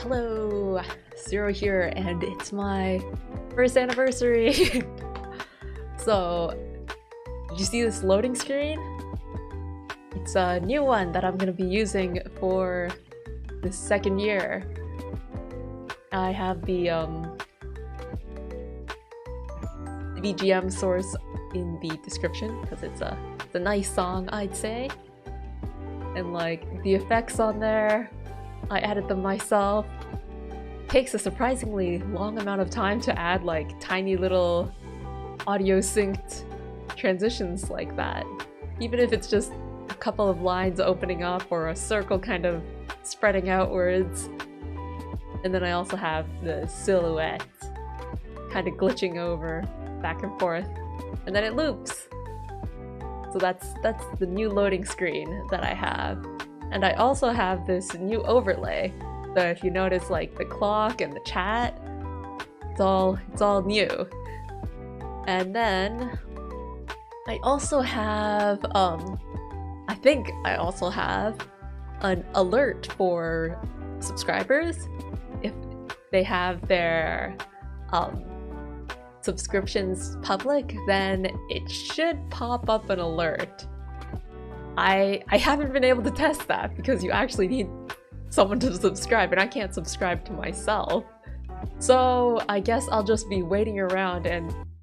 Hello, Ceero here, and it's my first anniversary! So, you see this loading screen? It's a new one that I'm gonna be using for the second year. I have the VGM source in the description, because it's a nice song, I'd say. And like, the effects on there, I added them myself. Takes a surprisingly long amount of time to add like tiny little audio synced transitions like that. Even if it's just a couple of lines opening up or a circle kind of spreading outwards. And then I also have the silhouette kind of glitching over back and forth. And then it loops. So that's the new loading screen that I have. And I also have this new overlay. So if you notice like the clock and the chat, it's all new. And then I also have I think I also have an alert for subscribers. If they have their subscriptions public, then it should pop up an alert. I haven't been able to test that because you actually need someone to subscribe and I can't subscribe to myself. So I guess I'll just be waiting around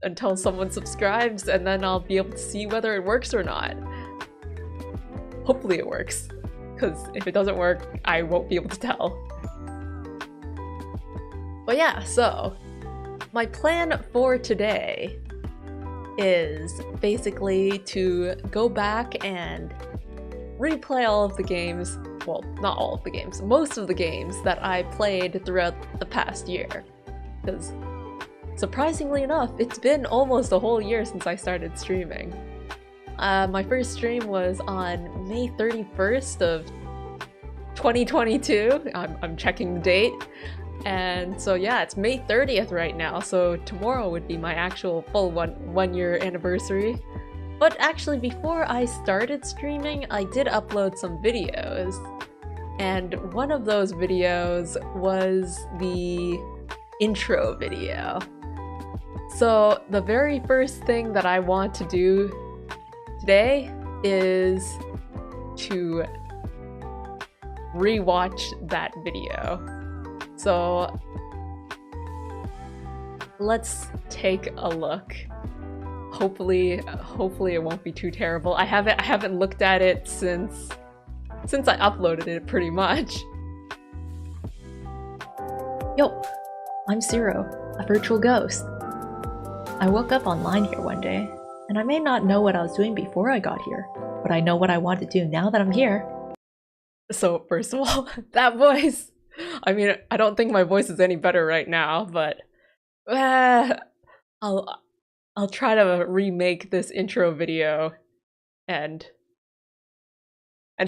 until someone subscribes, and then I'll be able to see whether it works or not. Hopefully it works, because if it doesn't work, I won't be able to tell. But yeah, so my plan for today is basically to go back and replay all of the games, well, not all of the games, most of the games that I played throughout the past year. Because surprisingly enough, it's been almost a whole year since I started streaming. My first stream was on May 31st of 2022. I'm checking the date. And so yeah, it's May 30th right now, so tomorrow would be my actual full one year anniversary. But actually, before I started streaming, I did upload some videos. And one of those videos was the intro video. So the very first thing that I want to do today is to rewatch that video. So let's take a look. Hopefully it won't be too terrible. I haven't looked at it since I uploaded it, pretty much. Yo, I'm Ceero, a virtual ghost. I woke up online here one day, and I may not know what I was doing before I got here, but I know what I want to do now that I'm here. So first of all, that voice. I mean, I don't think my voice is any better right now, but I'll try to remake this intro video and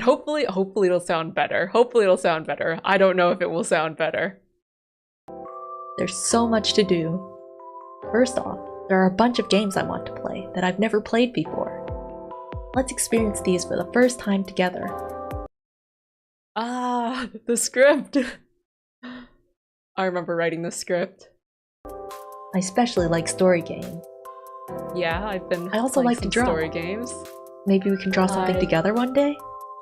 hopefully it'll sound better. Hopefully it'll sound better. I don't know if it will sound better. There's so much to do. First off, there are a bunch of games I want to play that I've never played before. Let's experience these for the first time together. Ah, the script! I remember writing the script. I especially like story games. Yeah, I also like to draw story games. Maybe we can draw something together one day?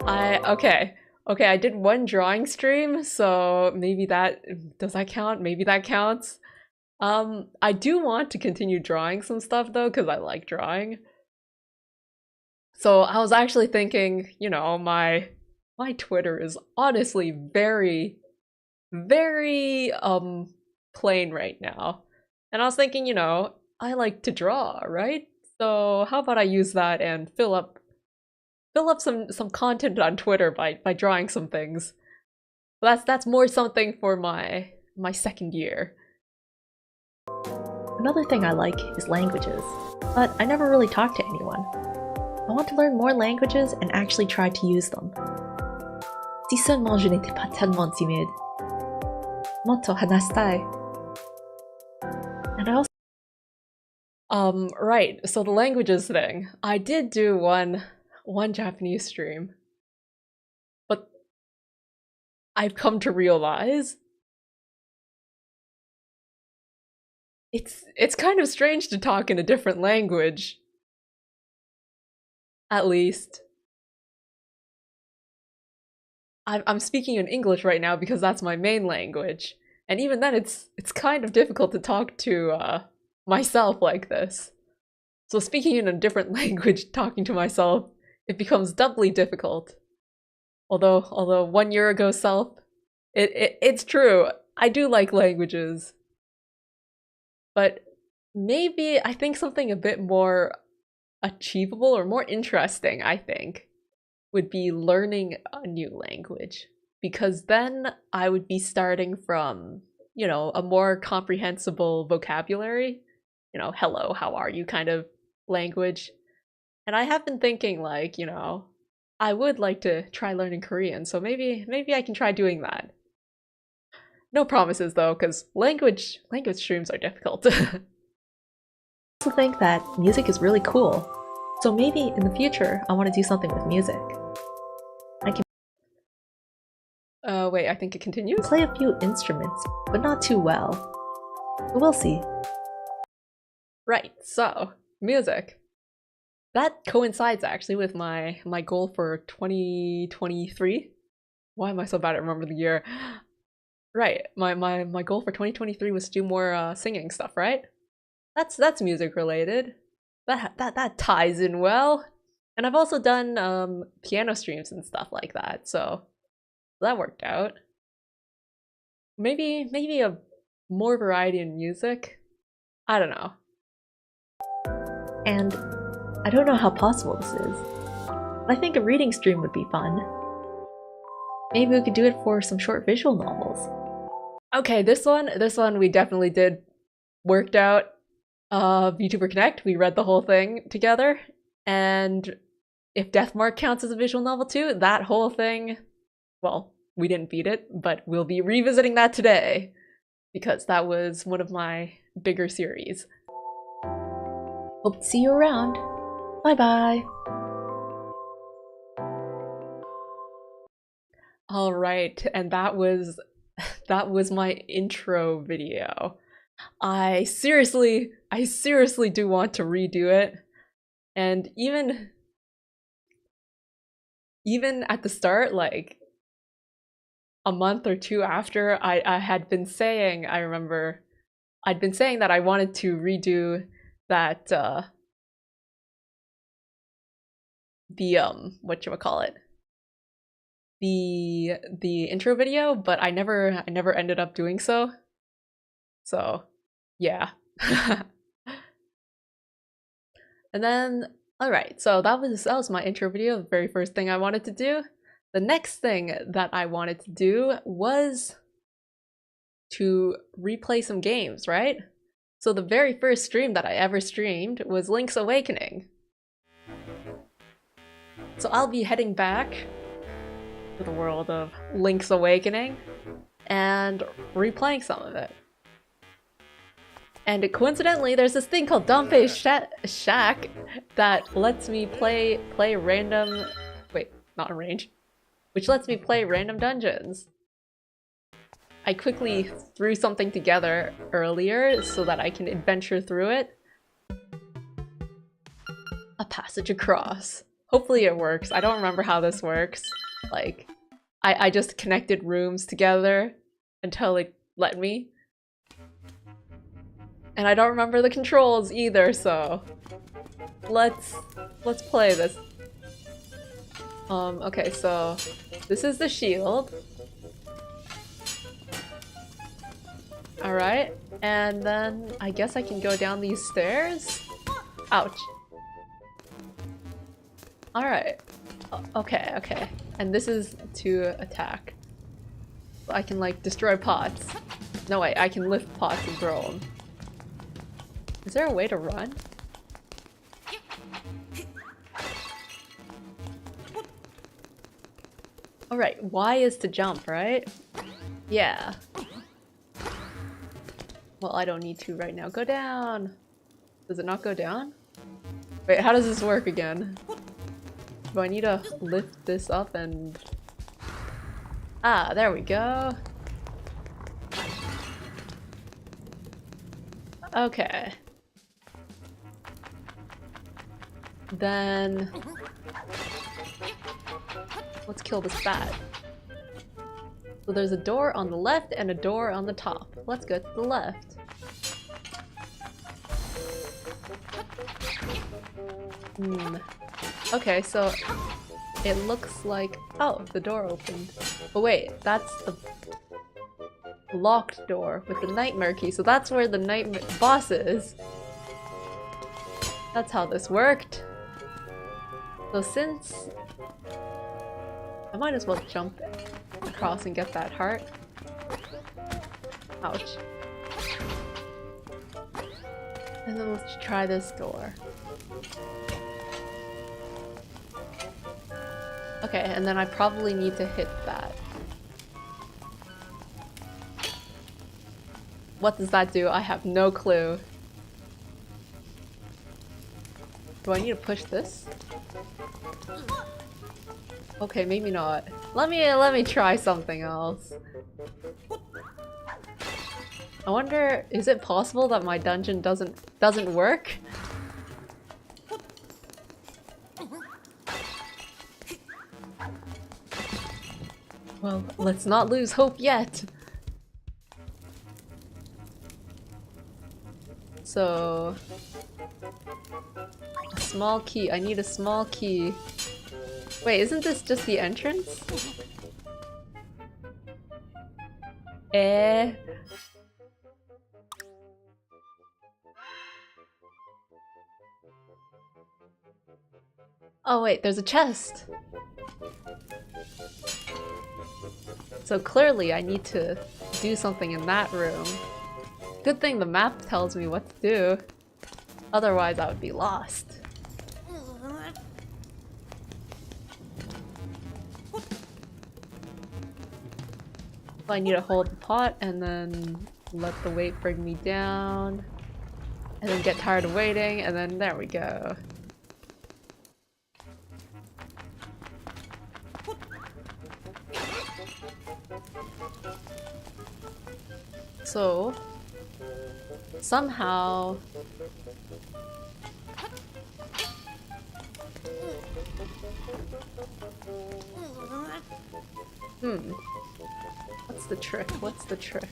Okay, I did one drawing stream, so maybe does that count? Maybe that counts. I do want to continue drawing some stuff though, because I like drawing. So I was actually thinking, you know, my Twitter is honestly very, very plain right now. And I was thinking, you know, I like to draw, right? So how about I use that and fill up some content on Twitter by drawing some things. That's more something for my second year. Another thing I like is languages, but I never really talk to anyone. I want to learn more languages and actually try to use them. Si seulement je n'étais pas tellement timide. Motto hanastai. And I also right, so the languages thing. I did do one Japanese stream. But I've come to realize It's kind of strange to talk in a different language. At least. I'm speaking in English right now because that's my main language. And even then it's kind of difficult to talk to myself like this. So speaking in a different language, talking to myself, it becomes doubly difficult. Although 1 year ago self, it's true. I do like languages. But maybe I think something a bit more achievable or more interesting, I think, would be learning a new language. Because then I would be starting from, you know, a more comprehensible vocabulary. You know, hello, how are you kind of language. And I have been thinking, like, you know, I would like to try learning Korean, so maybe I can try doing that. No promises though, because language streams are difficult. I also think that music is really cool. So maybe in the future, I want to do something with music. I can wait, I think it continues? Play a few instruments, but not too well. But we'll see. Right, so, music. That coincides actually with my goal for 2023. Why am I so bad at remembering the year? Right, my goal for 2023 was to do more singing stuff, right? That's music related. That ties in well. And I've also done piano streams and stuff like that, so that worked out. Maybe a more variety in music. I don't know. And I don't know how possible this is. I think a reading stream would be fun. Maybe we could do it for some short visual novels. Okay, this one we definitely did worked out. Vtuber Connect, we read the whole thing together. And if Deathmark counts as a visual novel too, that whole thing, well, we didn't beat it, but we'll be revisiting that today. Because that was one of my bigger series. Hope to see you around. Bye-bye. Alright, and that was my intro video. I seriously do want to redo it. And even at the start, like a month or two after, I had been saying, I remember I'd been saying that I wanted to redo that whatchamacallit, the intro video, but I never ended up doing so. So yeah. And then alright, so that was my intro video, the very first thing I wanted to do. The next thing that I wanted to do was to replay some games, right? So the very first stream that I ever streamed was Link's Awakening. So I'll be heading back to the world of Link's Awakening and replaying some of it. And coincidentally, there's this thing called Danpei's Shack that lets me play random... Wait, not range. Which lets me play random dungeons. I quickly threw something together earlier so that I can adventure through it. A passage across. Hopefully it works. I don't remember how this works. Like, I just connected rooms together until it let me. And I don't remember the controls either, so let's play this. Okay, so this is the shield. Alright, and then I guess I can go down these stairs? Ouch. Alright. Okay. And this is to attack. I can, like, destroy pots. No, wait, I can lift pots and throw them. Is there a way to run? Alright, Y is to jump, right? Yeah. Well, I don't need to right now. Go down! Does it not go down? Wait, how does this work again? Do I need to lift this up and... Ah, there we go! Okay. Then let's kill this bat. So there's a door on the left and a door on the top. Let's go to the left. Okay, so it looks like... Oh, the door opened. Oh wait, that's the locked door with the nightmare key. So that's where the nightmare boss is. That's how this worked. So since... I might as well jump across and get that heart. Ouch. And then let's try this door. Okay, and then I probably need to hit that. What does that do? I have no clue. Do I need to push this? Okay, maybe not. Let me try something else. I wonder, is it possible that my dungeon doesn't work? Well, let's not lose hope yet. So, a small key. I need a small key. Wait, isn't this just the entrance? Eh? Oh wait, there's a chest! So clearly I need to do something in that room. Good thing the map tells me what to do. Otherwise I would be lost. So I need to hold the pot and then let the weight bring me down. And then get tired of waiting, and then there we go. So, somehow... What's the trick? What's the trick?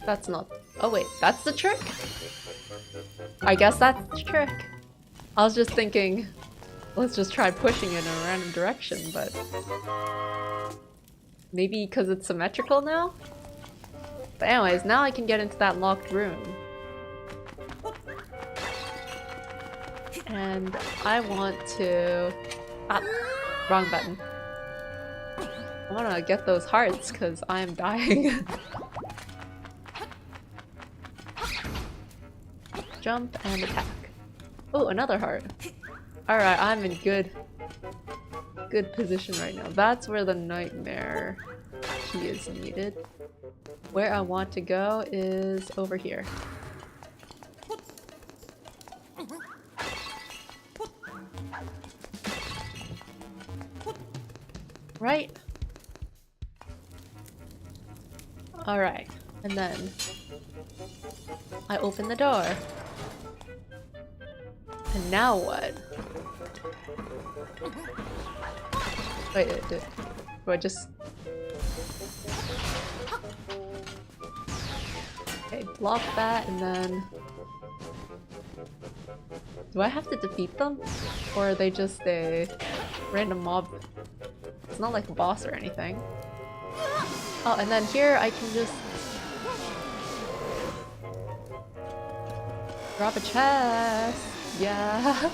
That's not... Oh wait, that's the trick? I guess that's the trick. I was just thinking, let's just try pushing it in a random direction, but... Maybe because it's symmetrical now? But anyways, now I can get into that locked room. And I want to... Ah, wrong button. I want to get those hearts because I'm dying. Jump and attack. Oh, another heart. Alright, I'm in good position right now. That's where the nightmare key is needed. Where I want to go is over here. Right? Alright, and then I open the door. And now what? Wait, do I just... Okay, block that and then... Do I have to defeat them? Or are they just a random mob? It's not like a boss or anything. Oh, and then here I can just... drop a chest! Yeah!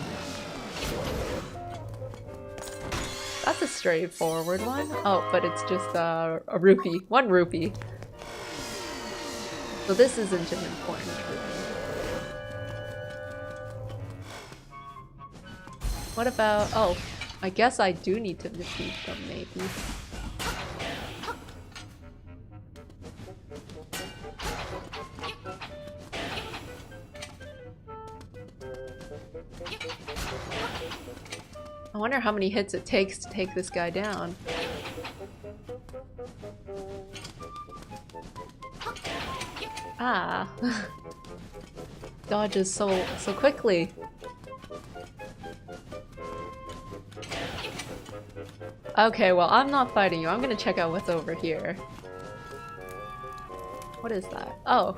That's a straightforward one. Oh, but it's just a rupee. 1 rupee. So this isn't an important rupee. What about... Oh, I guess I do need to defeat them, maybe. I wonder how many hits it takes to take this guy down. Ah. Dodges so quickly. Okay, well, I'm not fighting you. I'm gonna check out what's over here. What is that? Oh.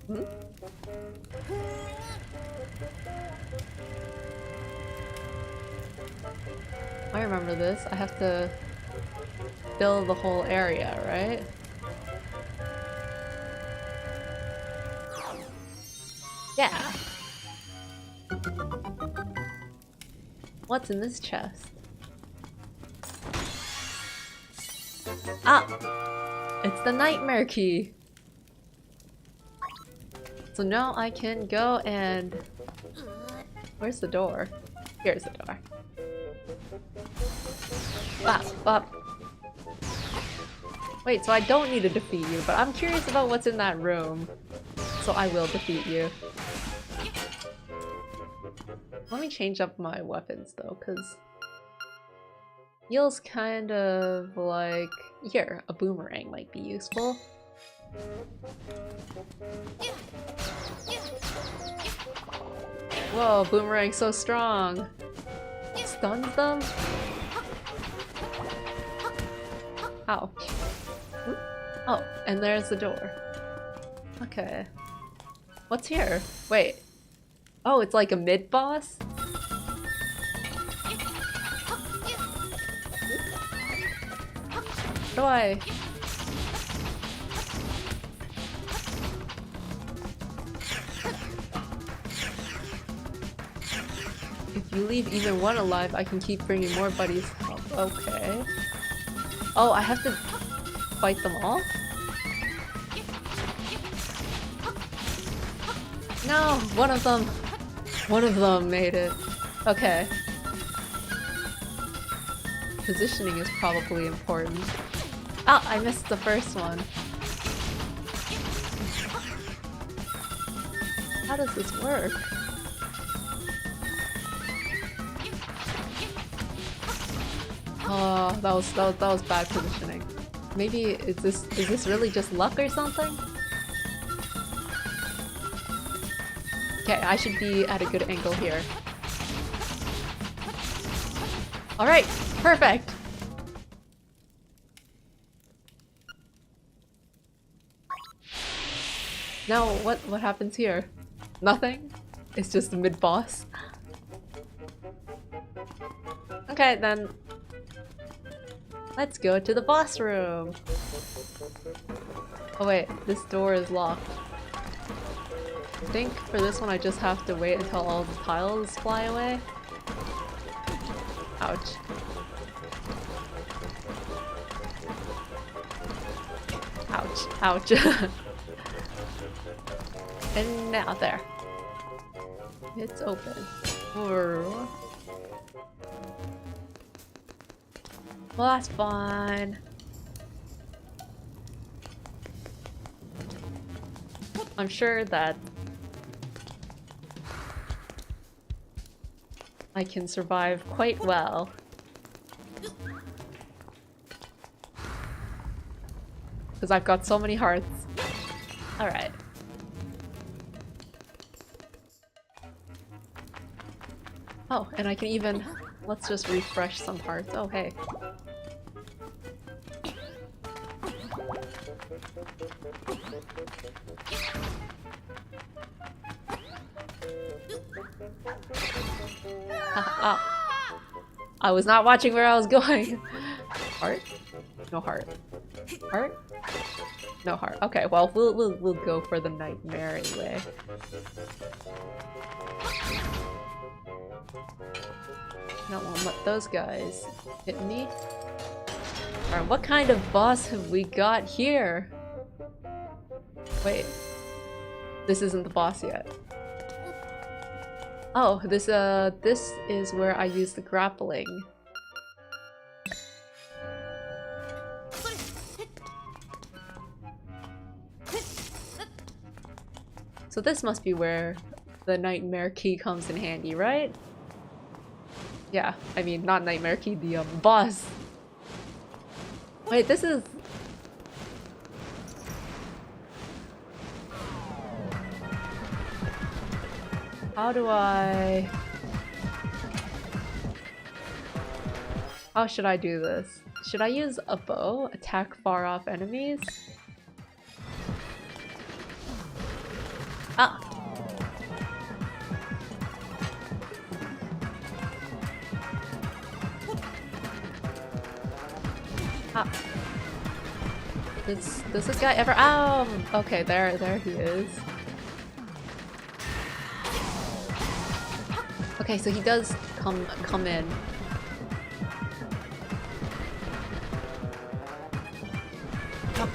Hmm? I remember this. I have to fill the whole area, right? Yeah. What's in this chest? Ah! It's the nightmare key! So now I can go and... Where's the door? Here's the door. Bop, bop. Wait, so I don't need to defeat you, but I'm curious about what's in that room. So I will defeat you. Let me change up my weapons though, because feels kind of like... Here, a boomerang might be useful. Whoa, boomerang's so strong. Stuns them? Ouch. Oh, and there's the door. Okay. What's here? Wait. Oh, it's like a mid-boss? How do I... If you leave even one alive, I can keep bringing more buddies up. Okay. Oh, I have to fight them all? No! One of them made it. Okay. Positioning is probably important. Ah, I missed the first one. How does this work? Oh, that was bad positioning. Maybe is this really just luck or something? Okay, I should be at a good angle here. Alright, perfect! Now what happens here? Nothing? It's just a mid-boss? Okay, then let's go to the boss room! Oh wait, this door is locked. I think for this one I just have to wait until all the tiles fly away. Ouch. Ouch. Ouch. And now there. It's open. Well, that's fine. I'm sure that I can survive quite well. Because I've got so many hearts. Alright. Oh, and I can even... Let's just refresh some hearts. Oh, hey. Ah. I was not watching where I was going. Heart? No heart. Heart? No heart. Okay, well we'll go for the nightmare anyway. Not wanna let those guys hit me. Alright, what kind of boss have we got here? Wait. This isn't the boss yet. Oh, this is where I use the grappling. So this must be where the nightmare key comes in handy, right? Yeah, I mean, not nightmare key, the boss. Wait, this is... How do I... How should I do this? Should I use a bow? Attack far off enemies? Ah! Ah! Does this guy ever— ow! Okay, there he is. Okay, so he does come in.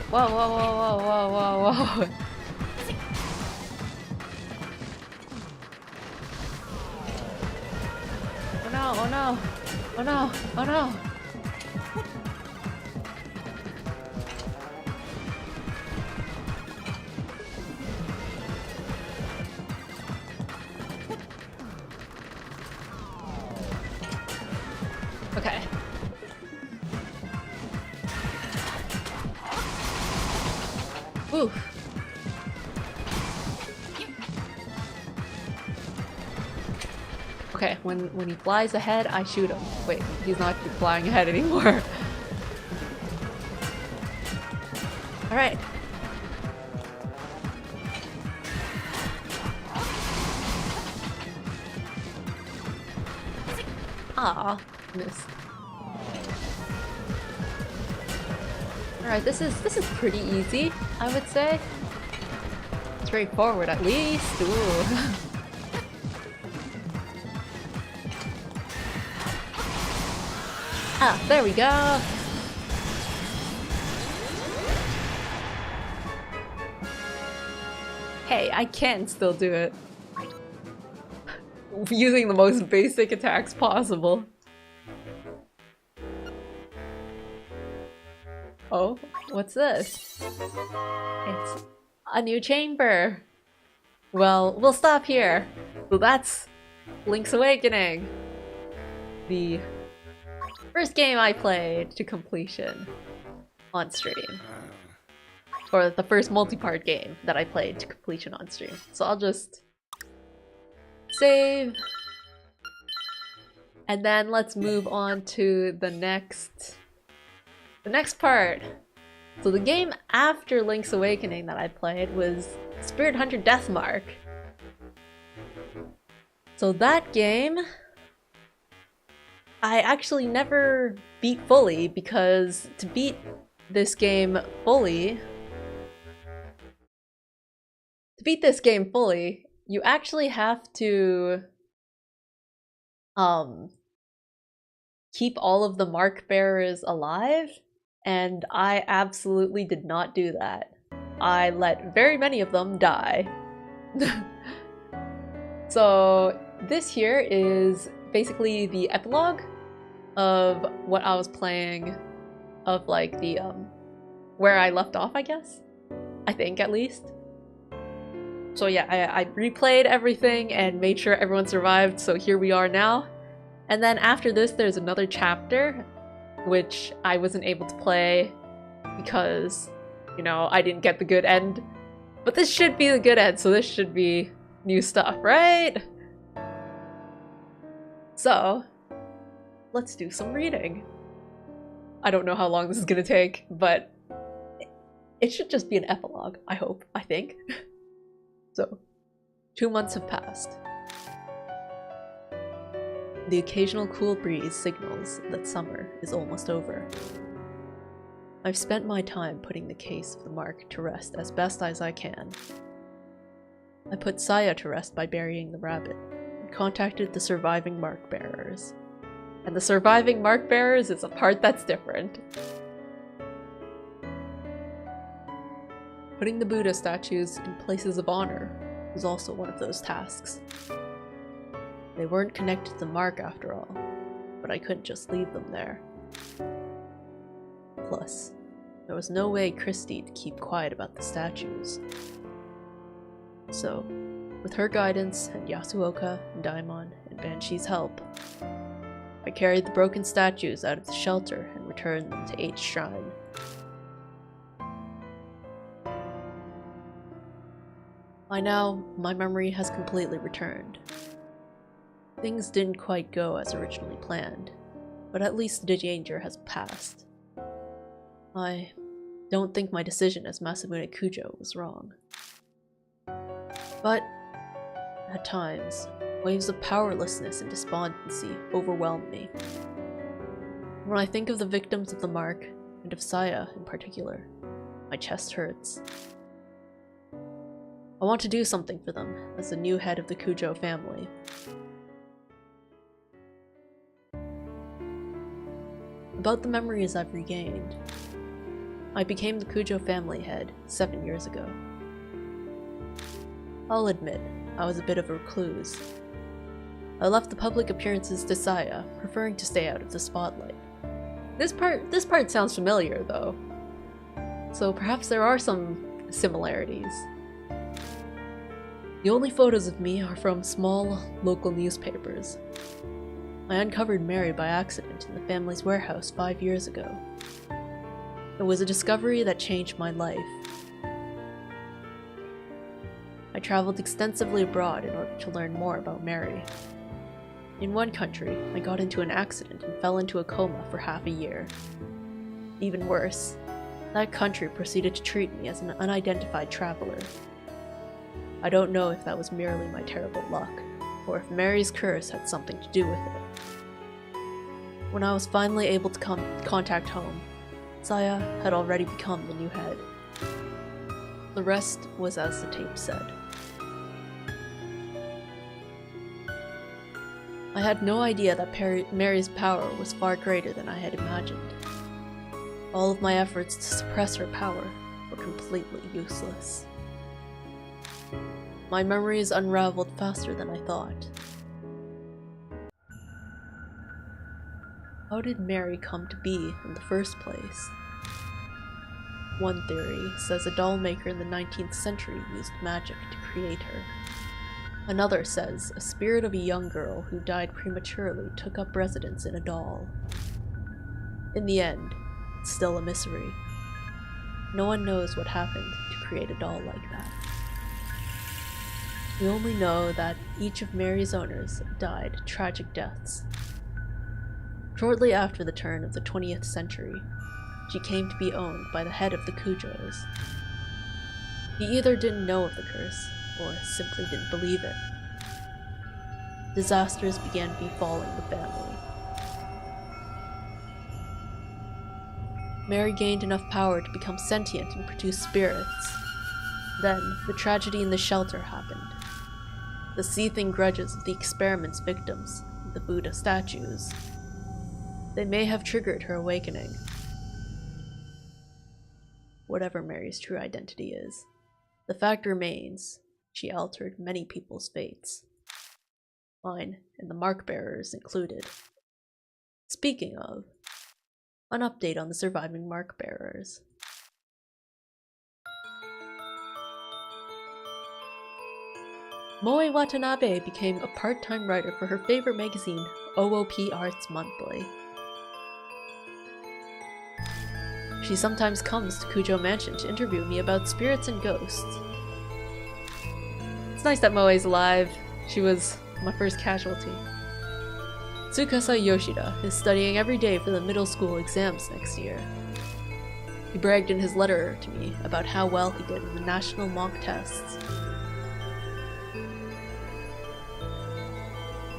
Whoa, whoa, whoa, whoa, whoa, whoa, whoa. Oh no, oh no, oh no, oh no. Okay. Ooh. Okay, when he flies ahead, I shoot him. Wait, he's not flying ahead anymore. Alright. Ah, missed. Alright, this is pretty easy, I would say. Straightforward at least. Ooh. Ah, there we go. Hey, I can still do it. Using the most basic attacks possible. Oh, what's this? It's a new chamber. Well, we'll stop here. So that's Link's Awakening. The first game I played to completion on stream. Or the first multi-part game that I played to completion on stream. So I'll just save. And then let's move on to the next part. So the game after Link's Awakening that I played was Spirit Hunter Deathmark. So that game I actually never beat fully, because to beat this game fully, you actually have to keep all of the mark bearers alive, and I absolutely did not do that. I let very many of them die. So this here is basically the epilogue of what I was playing, of like the where I left off, I guess. I think, at least. So yeah, I replayed everything and made sure everyone survived, so here we are now. And then after this, there's another chapter, which I wasn't able to play because, you know, I didn't get the good end. But this should be the good end, so this should be new stuff, right? So, let's do some reading. I don't know how long this is gonna take, but it should just be an epilogue, I hope, I think. So, 2 months have passed. The occasional cool breeze signals that summer is almost over. I've spent my time putting the case of the mark to rest as best as I can. I put Saya to rest by burying the rabbit, and contacted the surviving mark bearers. And the surviving mark bearers is a part that's different. Putting the Buddha statues in places of honor was also one of those tasks. They weren't connected to the mark after all, but I couldn't just leave them there. Plus, there was no way Christie to keep quiet about the statues. So, with her guidance and Yasuoka and Daimon and Banshee's help, I carried the broken statues out of the shelter and returned them to H Shrine. . By now, my memory has completely returned. Things didn't quite go as originally planned, but at least the danger has passed. I don't think my decision as Masamune Kujo was wrong. But, at times, waves of powerlessness and despondency overwhelm me. When I think of the victims of the mark, and of Saya in particular, my chest hurts. I want to do something for them as the new head of the Kujo family. About the memories I've regained, I became the Kujo family head 7 years ago. I'll admit, I was a bit of a recluse. I left the public appearances to Saya, preferring to stay out of the spotlight. This part sounds familiar, though. So perhaps there are some similarities. The only photos of me are from small, local newspapers. I uncovered Mary by accident in the family's warehouse 5 years ago. It was a discovery that changed my life. I traveled extensively abroad in order to learn more about Mary. In one country, I got into an accident and fell into a coma for half a year. Even worse, that country proceeded to treat me as an unidentified traveler. I don't know if that was merely my terrible luck, or if Mary's curse had something to do with it. When I was finally able to contact home, Saya had already become the new head. The rest was as the tape said. I had no idea that Mary's power was far greater than I had imagined. All of my efforts to suppress her power were completely useless. My memories unraveled faster than I thought. How did Mary come to be in the first place? One theory says a doll maker in the 19th century used magic to create her. Another says a spirit of a young girl who died prematurely took up residence in a doll. In the end, it's still a mystery. No one knows what happened to create a doll like that. We only know that each of Mary's owners died tragic deaths. Shortly after the turn of the 20th century, she came to be owned by the head of the Kujos. He either didn't know of the curse, or simply didn't believe it. Disasters began befalling the family. Mary gained enough power to become sentient and produce spirits. Then, the tragedy in the shelter happened. The seething grudges of the experiment's victims, the Buddha statues. They may have triggered her awakening. Whatever Mary's true identity is, the fact remains, she altered many people's fates. Mine and the mark bearers included. Speaking of, an update on the surviving mark bearers. Moe Watanabe became a part-time writer for her favorite magazine, OOP Arts Monthly. She sometimes comes to Kujo Mansion to interview me about spirits and ghosts. It's nice that Moe's alive. She was my first casualty. Tsukasa Yoshida is studying every day for the middle school exams next year. He bragged in his letter to me about how well he did in the national mock tests.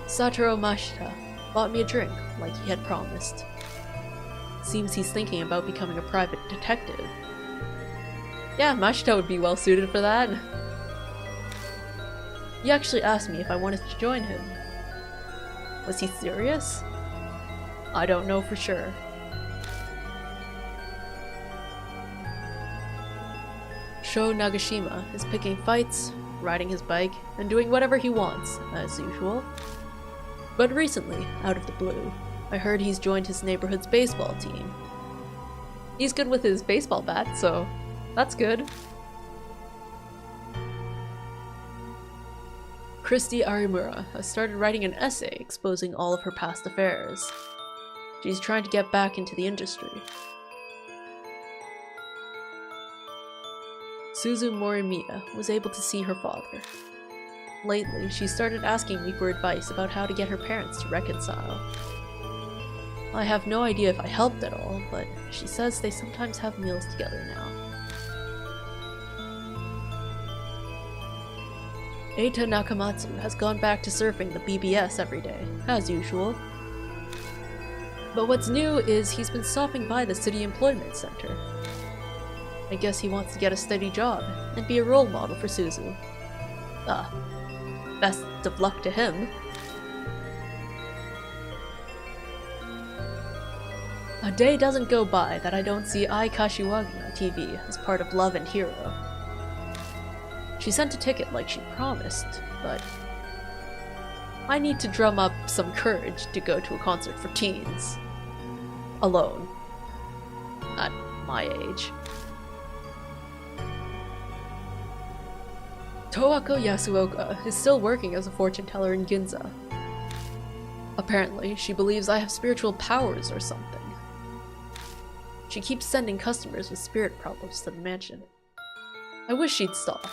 Satoru Mashita bought me a drink like he had promised. Seems he's thinking about becoming a private detective. Yeah, Mashita would be well suited for that. He actually asked me if I wanted to join him. Was he serious? I don't know for sure. Sho Nagashima is picking fights, riding his bike, and doing whatever he wants, as usual. But recently, out of the blue, I heard he's joined his neighborhood's baseball team. He's good with his baseball bat, so that's good. Christy Arimura has started writing an essay exposing all of her past affairs. She's trying to get back into the industry. Suzu Morimiya was able to see her father. Lately, she started asking me for advice about how to get her parents to reconcile. I have no idea if I helped at all, but she says they sometimes have meals together now. Eita Nakamatsu has gone back to surfing the BBS every day, as usual. But what's new is he's been stopping by the city employment center. I guess he wants to get a steady job and be a role model for Suzu. Best of luck to him. A day doesn't go by that I don't see Ai Kashiwagi on TV as part of Love and Hero. She sent a ticket like she promised, but I need to drum up some courage to go to a concert for teens. Alone. At my age. Toako Yasuoka is still working as a fortune teller in Ginza. Apparently, she believes I have spiritual powers or something. She keeps sending customers with spirit problems to the mansion. I wish she'd stop.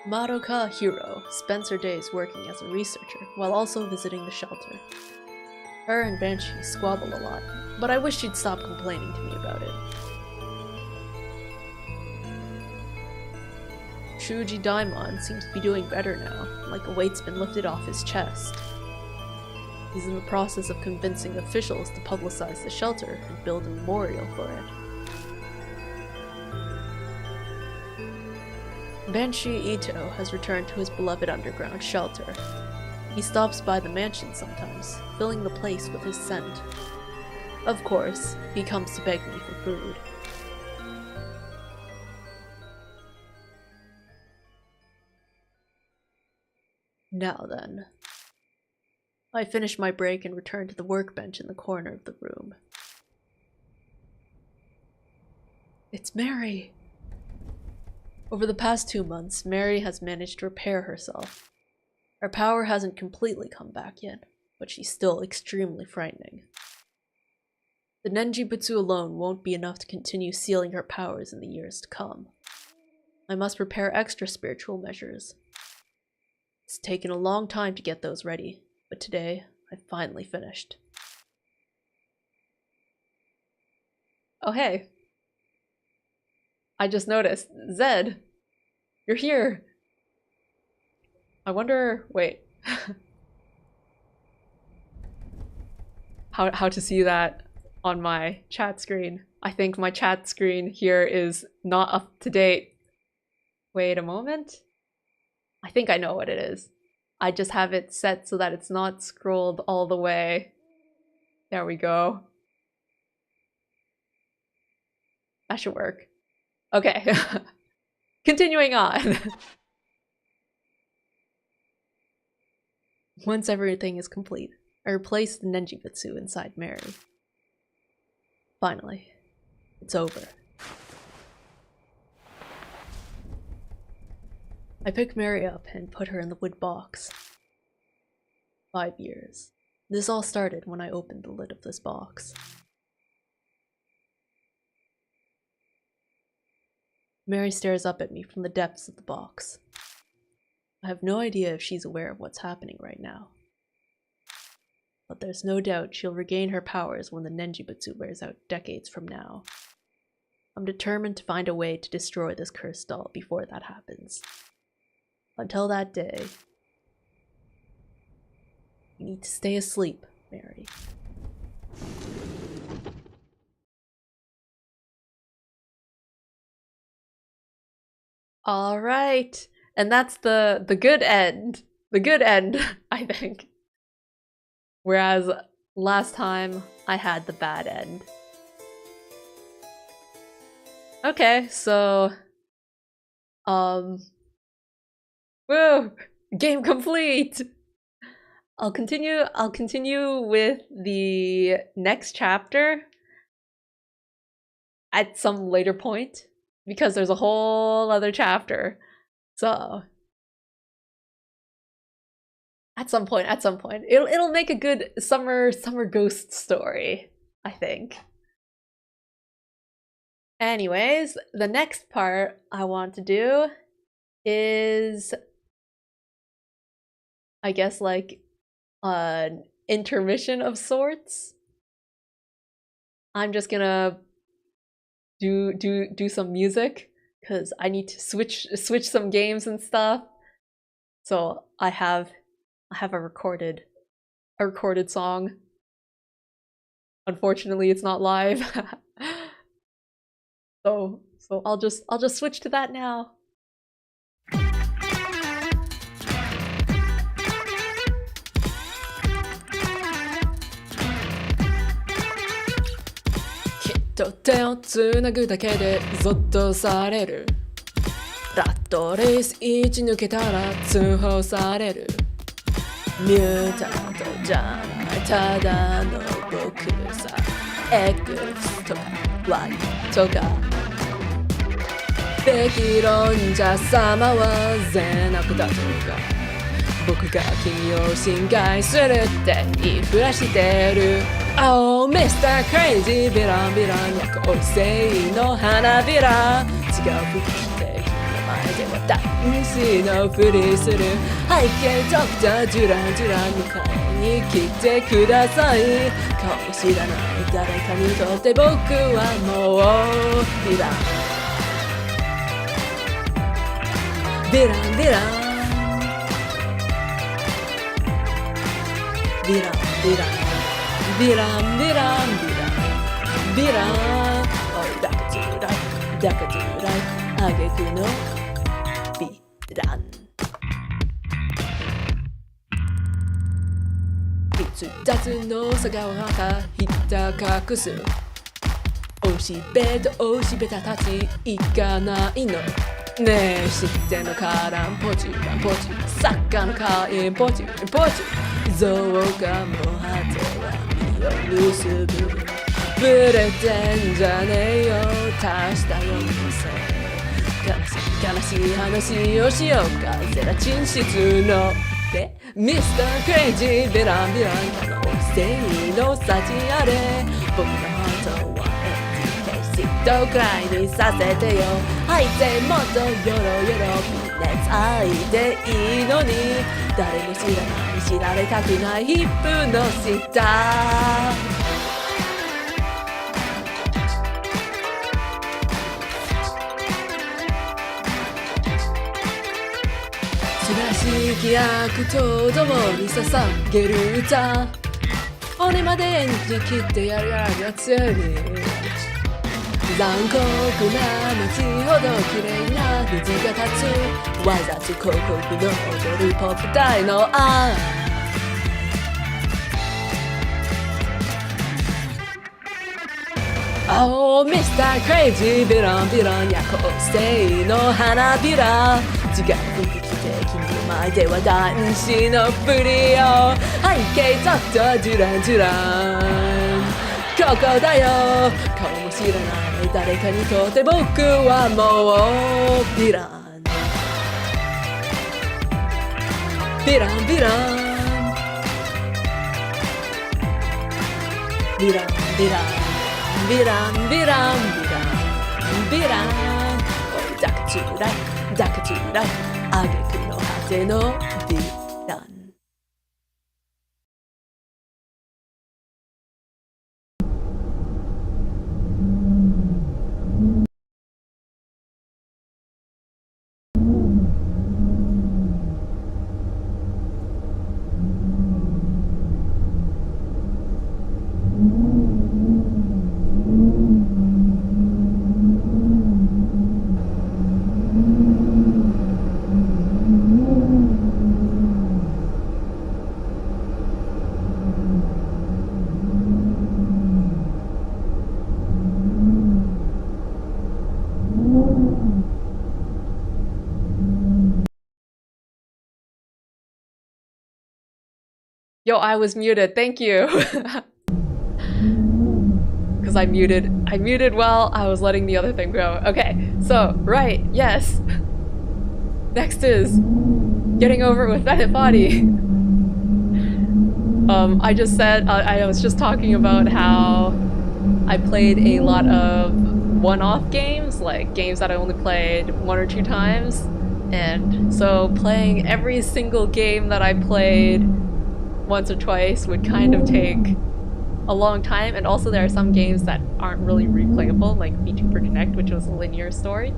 Madoka Hiro spends her days working as a researcher while also visiting the shelter. Her and Banshee squabble a lot, but I wish she'd stop complaining to me about it. Shuji Daimon seems to be doing better now, like a weight's been lifted off his chest. He's in the process of convincing officials to publicize the shelter and build a memorial for it. Banshee Ito has returned to his beloved underground shelter. He stops by the mansion sometimes, filling the place with his scent. Of course, he comes to beg me for food. Now then. I finish my break and return to the workbench in the corner of the room. It's Mary! Over the past 2 months, Mary has managed to repair herself. Her power hasn't completely come back yet, but she's still extremely frightening. The Nenjibutsu alone won't be enough to continue sealing her powers in the years to come. I must prepare extra spiritual measures. It's taken a long time to get those ready, but today I finally finished. Oh hey! I just noticed. Zed! You're here! I wonder... wait. how to see that on my chat screen. I think my chat screen here is not up to date. Wait a moment. I think I know what it is. I just have it set so that it's not scrolled all the way. There we go. That should work. Okay. Continuing on. Once everything is complete, I replace the Nenjibutsu inside Mary. Finally, it's over. I pick Mary up and put her in the wood box. 5 years. This all started when I opened the lid of this box. Mary stares up at me from the depths of the box. I have no idea if she's aware of what's happening right now. But there's no doubt she'll regain her powers when the Nenjibutsu wears out decades from now. I'm determined to find a way to destroy this cursed doll before that happens. Until that day, you need to stay asleep, Mary. All right, and that's the good end. The good end, I think. Whereas last time I had the bad end. Okay, so woo! Game complete! I'll continue with the next chapter at some later point, because there's a whole other chapter. So at some point, it'll make a good summer ghost story, I think. Anyways, the next part I want to do is, I guess, like an intermission of sorts. I'm just gonna do some music because I need to switch some games and stuff. So I have a recorded song. Unfortunately, it's not live. so I'll just switch to that now.と手をつなぐだけでゾッとされる。ラットレース1抜けたら通報される。ミュータントじゃないただの僕さ。X とか Y とかべき論者様は善悪だとか僕が君を侵害するって言いふらしてる。Oh, Mr. Crazy ヴィランヴィラン夜行性の花びら違う服着て君の前では男子のふりする。背景ドクタージュランジュラン迎えに来てください。顔も知らない誰かにとって僕はもうヴィランヴィランヴィランヴィランヴィランヴィランヴィランヴィランおいだかずらいだかずらい挙句のヴィラン逸脱の佐川がひった隠すおしべとおしべた立ち行かないのねえ知ってんのからんポチランポチサッカーの会員ポチポチ象がもう果ては身を結ぶブレてんじゃねえよ足したようにせ悲しい話をしようかゼラチン質のでミスタークレイジーベランベラン可能性の幸あれ僕のハートは嫉妬くらいにさせてよ吐いてもっとヨロヨロ熱愛でいいのに誰も知らない知られたくないヒップの下素晴らしい気役とともに捧げる歌俺まで演じきってやるやつに残酷な街ほど綺麗な虹が立つわざと広告の踊るポップ隊のあOh, Mr. Crazy ヴィランヴィラン夜行性の花びら違う服着て君の前では男子のふりを背景ちょっとジュランジュランここだよ顔も知らない誰かにとって僕はもうヴィランヴィランヴィランヴィランヴィランヴィランヴィランヴィランヴィランおいだかつらいだかつらい挙句の果てのヴィランYo, I was muted. Thank you. Because I muted while I was letting the other thing go. Okay, so, right, yes. Next is getting over it with Bennett Body. I just said, I was just talking about how I played a lot of one-off games, like games that I only played 1 or 2 times. And so playing every single game that I played once or twice would kind of take a long time. And also there are some games that aren't really replayable, like Vtuber Connect, which was a linear story.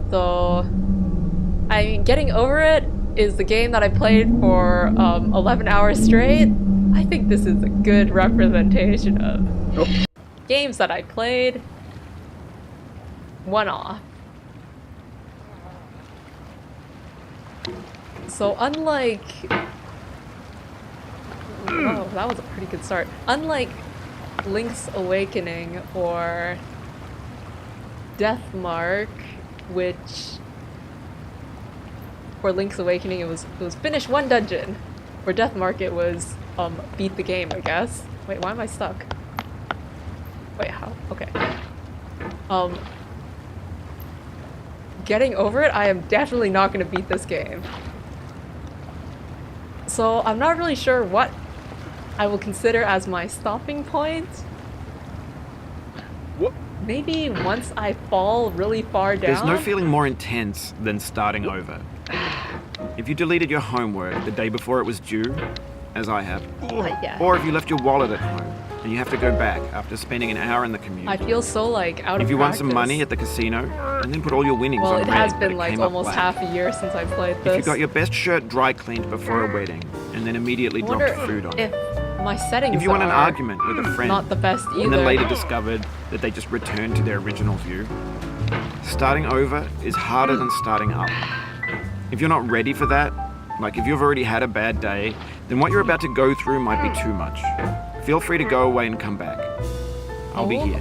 So, I mean, getting over it is the game that I played for 11 hours straight. I think this is a good representation of games that I played one-off. So unlike... Oh, that was a pretty good start. Unlike Link's Awakening or Deathmark, which... For Link's Awakening it was finish 1 dungeon. For Deathmark it was beat the game, I guess. Wait, why am I stuck? Wait, how? Okay. Getting over it, I am definitely not gonna beat this game. So I'm not really sure what I will consider as my stopping point. What? Maybe once I fall really far down. There's no feeling more intense than starting over. If you deleted your homework the day before it was due, as I have, Yeah. or if you left your wallet at home and you have to go back after spending an hour in the commute. I feel so like out of If you won practice. some money at the casino and then put all your winnings Well, on it red, has but been it like came up almost black. half a year since I played this. If you got your best shirt dry cleaned before a wedding and then immediately I dropped wonder food on if it. my settings If you won an are argument with a friend not the best either. and then later discovered that they just returned to their original view, starting over is harder than starting up. If you're not ready for that, like if you've already had a bad day, then what you're about to go through might be too much. Feel free to go away and come back. I'll be here.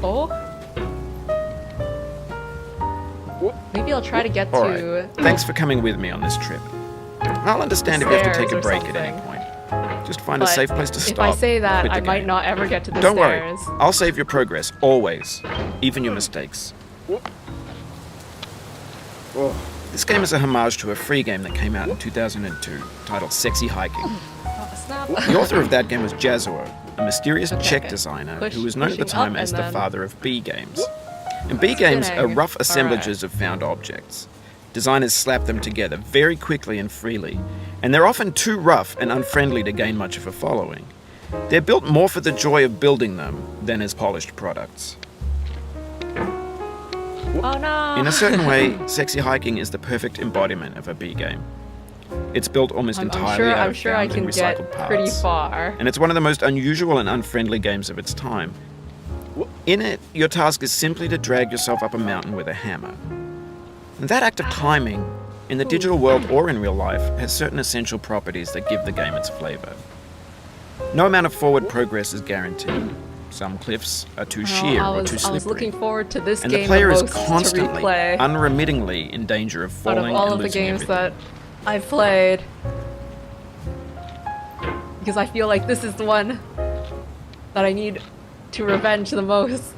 Maybe I'll try to get All to... right. Thanks for coming with me on this trip. I'll understand if you have to take a Stairs or break at any something. point. Just find a safe place to stop. If I say that, quit the I might game. not ever get to the Don't stairs. worry. I'll save your progress, always. Even your mistakes. This game is a homage to a free game that came out in 2002, titled Sexy Hiking. Oh, snap. The author of that game was Ceero, a mysterious Czech okay. designer Push- who was known at the pushing up time as and the then- father of B games. And B games are Spinning. rough assemblages Alright. of found objects. Designers slap them together very quickly and freely, and they're often too rough and unfriendly to gain much of a following. They're built more for the joy of building them than as polished products. Oh no! In a certain way, Sexy Hiking is the perfect embodiment of a B game. It's built almost entirely out I'm of sure I found can and recycled get parts. pretty far. And it's one of the most unusual and unfriendly games of its time. In it, your task is simply to drag yourself up a mountain with a hammer. And that act of climbing, in the digital world or in real life, has certain essential properties that give the game its flavor. No amount of forward progress is guaranteed. Some cliffs are too sheer or too slippery. I was looking forward to this and game the player is most constantly, to replay unremittingly in danger of out falling of all and of the losing games everything. that I've played. Because I feel like this is the one that I need to revenge the most.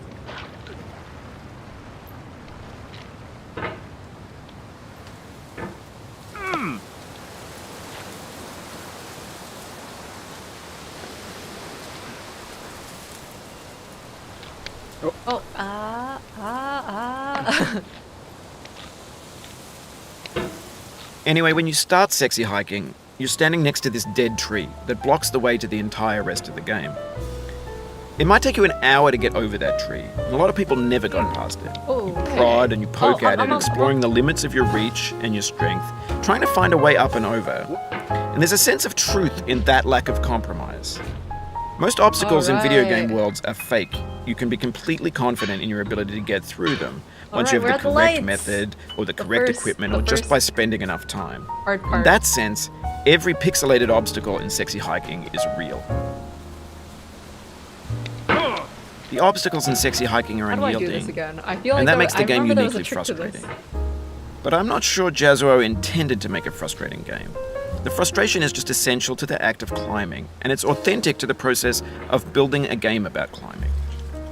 Oh, Anyway, when you start Sexy Hiking, you're standing next to this dead tree that blocks the way to the entire rest of the game. It might take you an hour to get over that tree, and a lot of people never gone past it. Oh, You okay. prod and you poke at it, I'm exploring the limits of your reach and your strength, trying to find a way up and over. And there's a sense of truth in that lack of compromise. Most obstacles in video game Alright. worlds are fake. You can be completely confident in your ability to get through them once Alright, you we're have at the the correct lights. method or the The correct first- equipment the or just first by spending enough time. hard In part. that sense, every pixelated obstacle in Sexy Hiking is real. The obstacles in Sexy Hiking are How do I do this unyielding, again? I feel like and that there- makes the I game remember there was a uniquely trick to this. frustrating. But I'm not sure Ceero intended to make a frustrating game. The frustration is just essential to the act of climbing, and it's authentic to the process of building a game about climbing.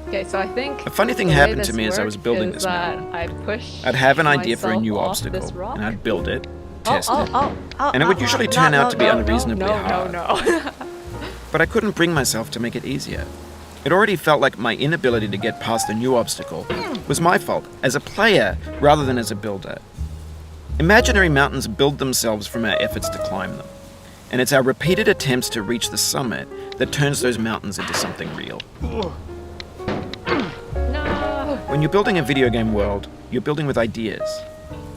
Okay, so I think A funny thing the way happened to this me as I was worked building is this that mountain. I push I'd have an idea for a myself new off obstacle, this rock. and I'd build it, test it, Oh, and it would usually turn out to be unreasonably hard. No. But I couldn't bring myself to make it easier. It already felt like my inability to get past a new obstacle was my fault as a player rather than as a builder. Imaginary mountains build themselves from our efforts to climb them, and it's our repeated attempts to reach the summit that turns those mountains into something real. No! When you're building a video game world, you're building with ideas,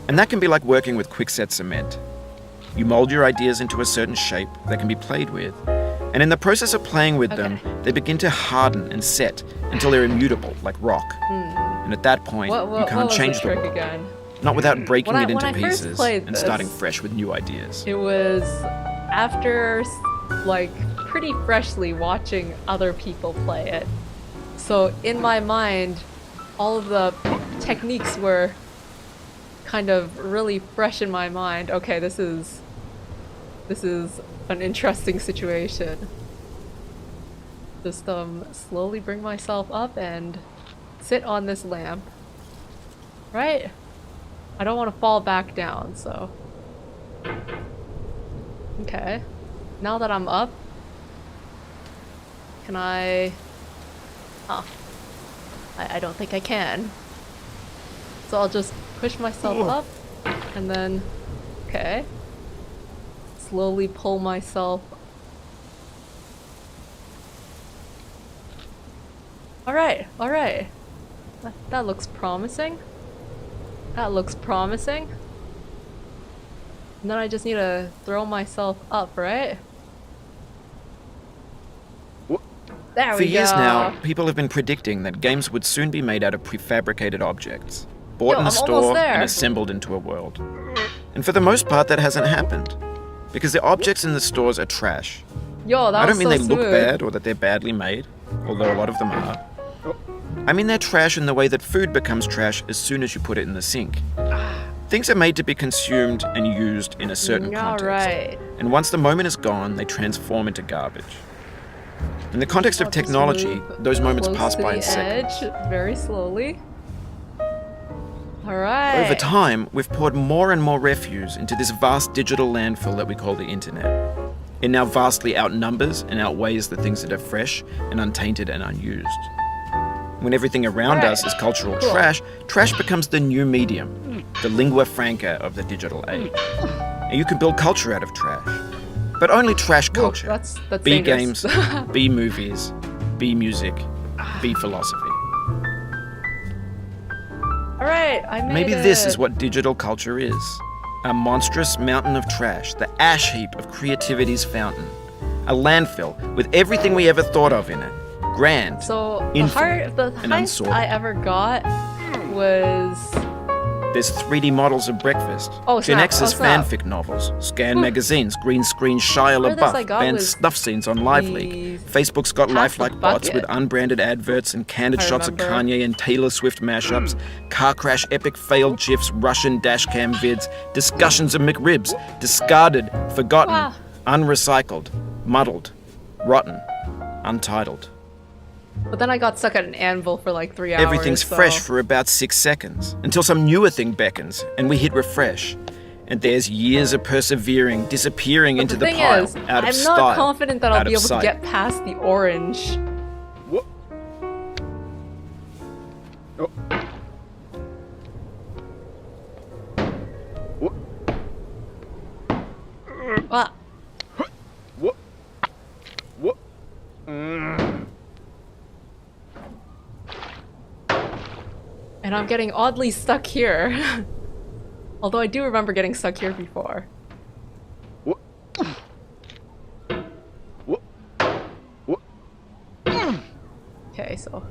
and that can be like working with quickset cement. You mold your ideas into a certain shape that can be played with, and in the process of playing with them, they begin to harden and set until they're immutable, like rock. And at that point, you can't change the world. Again? Not without breaking it into when I first pieces played and this, starting fresh with new ideas. It was after, like, pretty freshly watching other people play it. So in my mind, all of the techniques were kind of really fresh in my mind. Okay, this is an interesting situation. Just slowly bring myself up and sit on this lamp. Right? I don't want to fall back down, so. Okay. Now that I'm up, can I... Oh. I don't think I can. So I'll just push myself up, and then... Okay. Slowly pull myself. Alright, alright. That looks promising. That looks promising. And then I just need to throw myself up, right? There we go. For years now, people have been predicting that games would soon be made out of prefabricated objects, bought in a store and assembled into a world. And for the most part, that hasn't happened. Because the objects in the stores are trash. Yo, that I don't was mean so they look smooth. bad or that they're badly made, although a lot of them are. I mean they're trash in the way that food becomes trash as soon as you put it in the sink. Things are made to be consumed and used in a certain context. Right. And once the moment is gone, they transform into garbage. In the context of technology, those moments pass by in seconds. Very slowly. Alright. Over time, we've poured more and more refuse into this vast digital landfill that we call the internet. It now vastly outnumbers and outweighs the things that are fresh and untainted and unused. When everything around us is cultural trash, trash becomes the new medium, the lingua franca of the digital age. And you can build culture out of trash. But only trash culture. That's B dangerous. games, B movies, B music, B philosophy. Alright, I made Maybe it. this is what digital culture is. A monstrous mountain of trash, the ash heap of creativity's fountain. A landfill with everything we ever thought of in it. Grand, So infinite, the and highest unsorted. I ever got was There's 3D models of breakfast, Oh, Gen snap. X's Oh, snap. fanfic novels, scan magazines, green screen Shia Furthest I LaBeouf, got banned was snuff scenes on Live Leak. the Facebook's got Pass lifelike the bots with bucket. unbranded adverts and candid I shots of remember. Kanye and Taylor Swift mashups, car crash epic failed gifs, Russian dashcam vids, discussions of McRibs, discarded, forgotten, Wow. unrecycled, muddled, rotten, untitled. But then I got stuck at an anvil for like 3 hours. Everything's so. fresh for about 6 seconds, until some newer thing beckons, and we hit refresh. And there's years of persevering, disappearing But into the the thing pile, is, out of I'm style, not confident that I'll out be of able sight. to get past the orange. What? Oh. What? Ah, What? What? and I'm getting oddly stuck here. Although I do remember getting stuck here before. What? What? What? Okay, so.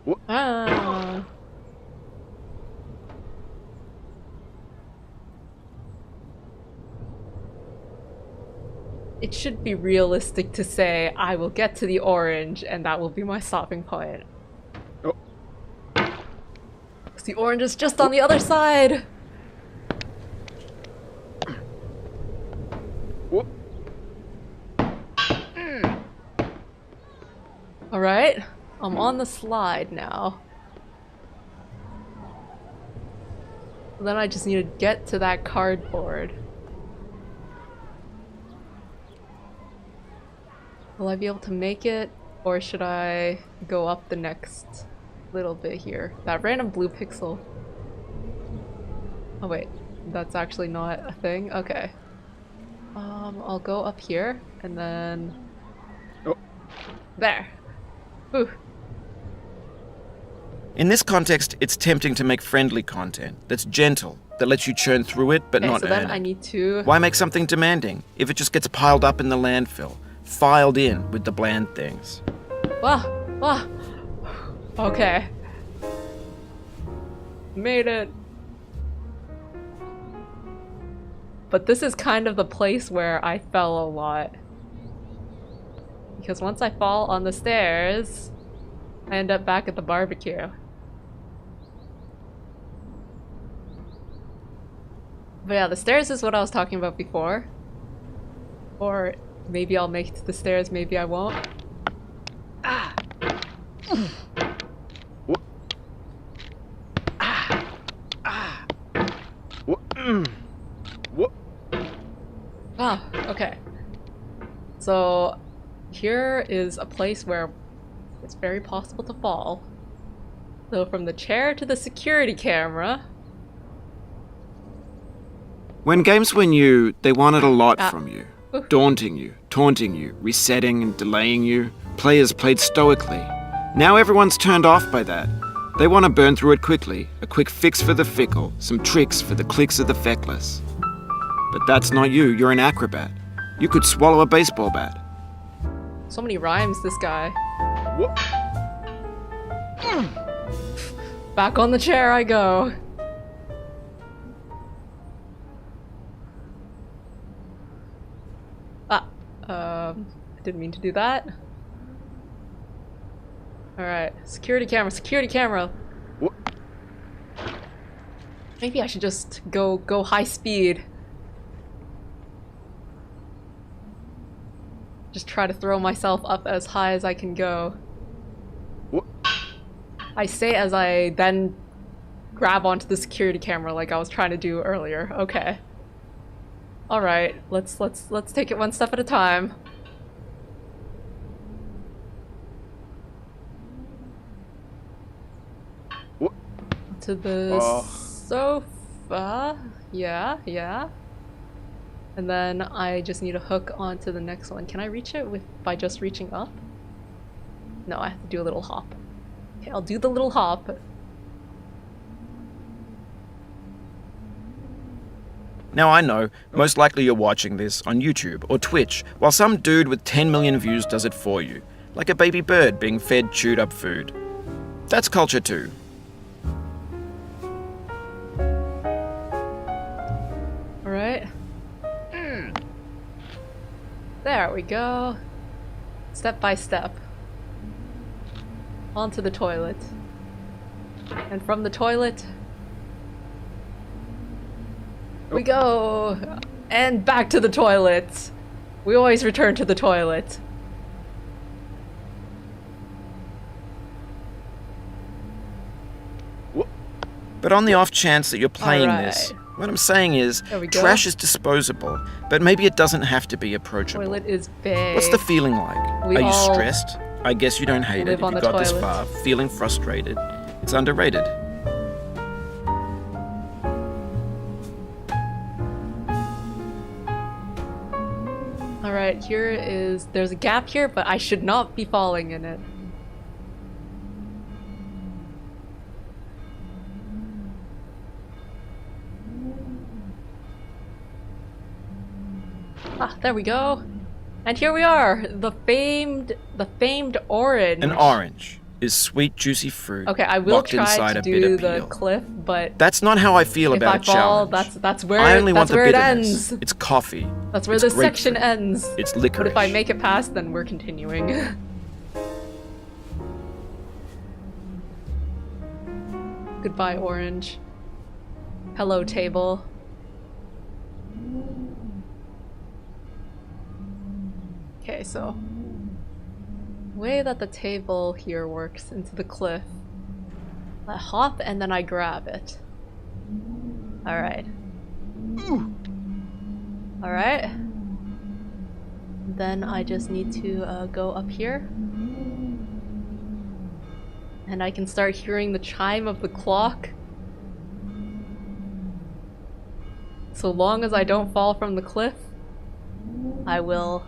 What? Ah. It should be realistic to say I will get to the orange and that will be my stopping point. Oh. 'Cause the orange is just on the other side! What? Alright, I'm on the slide now. Then I just need to get to that cardboard. Will I be able to make it? Or should I go up the next little bit here? That random blue pixel. Oh wait, that's actually not a thing? Okay. I'll go up here and then... Oh. There! Ooh. In this context, it's tempting to make friendly content that's gentle, that lets you churn through it but Okay, not so earn then it. I need to... Why make something demanding if it just gets piled up in the landfill, filed in with the bland things? Wah! Wah! Okay. Made it! But this is kind of the place where I fell a lot. Because once I fall on the stairs, I end up back at the barbecue. But yeah, the stairs is what I was talking about before. Or maybe I'll make it to the stairs, maybe I won't. Ah! What? Ah! Ah! What? What? Ah, okay. So here is a place where it's very possible to fall. So from the chair to the security camera. When games were new, they wanted a lot Ah. from you. Oof. Daunting you, taunting you, resetting and delaying you. Players played stoically. Now everyone's turned off by that. They want to burn through it quickly, a quick fix for the fickle, some tricks for the clicks of the feckless. But that's not you, you're an acrobat. You could swallow a baseball bat. So many rhymes, this guy. What? Back on the chair I go. I didn't mean to do that. Alright, security camera, security camera. What? Maybe I should just go high speed. Just try to throw myself up as high as I can go. What? I say as I then grab onto the security camera like I was trying to do earlier. Okay. Alright, let's take it one step at a time. What? To the sofa. Yeah. And then I just need to hook onto the next one. Can I reach it by just reaching up? No, I have to do a little hop. Okay, I'll do the little hop. Now I know, most likely you're watching this on YouTube or Twitch, while some dude with 10 million views does it for you, like a baby bird being fed chewed up food. That's culture too. Alright. There we go. Step by step. Onto the toilet. And from the toilet, we go! And back to the toilet! We always return to the toilet. But on the off chance that you're playing this, Alright. what I'm saying is, There we go. trash is disposable, but maybe it doesn't have to be approachable. Toilet is big. What's the feeling like? We Are you all stressed? I guess you don't hate it live if on you the got this toilet. far, feeling frustrated. It's underrated. Alright, there's a gap here, but I should not be falling in it. Ah, there we go. And here we are, the famed orange. An orange is sweet, juicy fruit Okay, I will locked try inside to a do bitter the peel. cliff, but That's not how I feel if about I a fall, challenge. that's where I only want that's the where it bitterness. ends. It's coffee. That's where It's this section grapefruit. ends. It's But licorice. if I make it past, then we're continuing. Goodbye, orange. Hello, table. Okay, so the way that the table here works into the cliff, I hop and then I grab it. Alright. Alright. Then I just need to go up here. And I can start hearing the chime of the clock. So long as I don't fall from the cliff, I will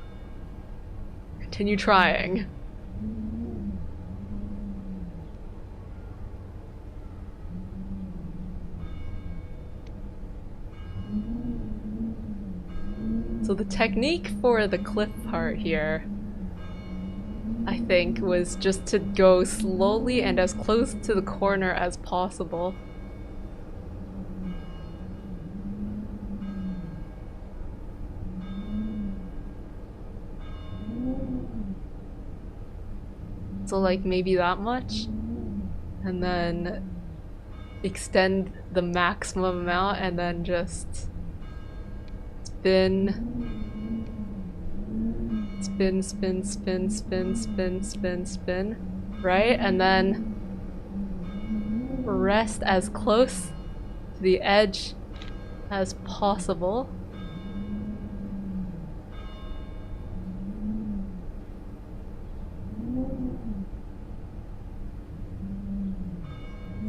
continue trying. So the technique for the cliff part here, I think, was just to go slowly and as close to the corner as possible. So like maybe that much, and then extend the maximum amount and then just spin, spin, spin, spin, spin, spin, spin, spin, right? And then rest as close to the edge as possible.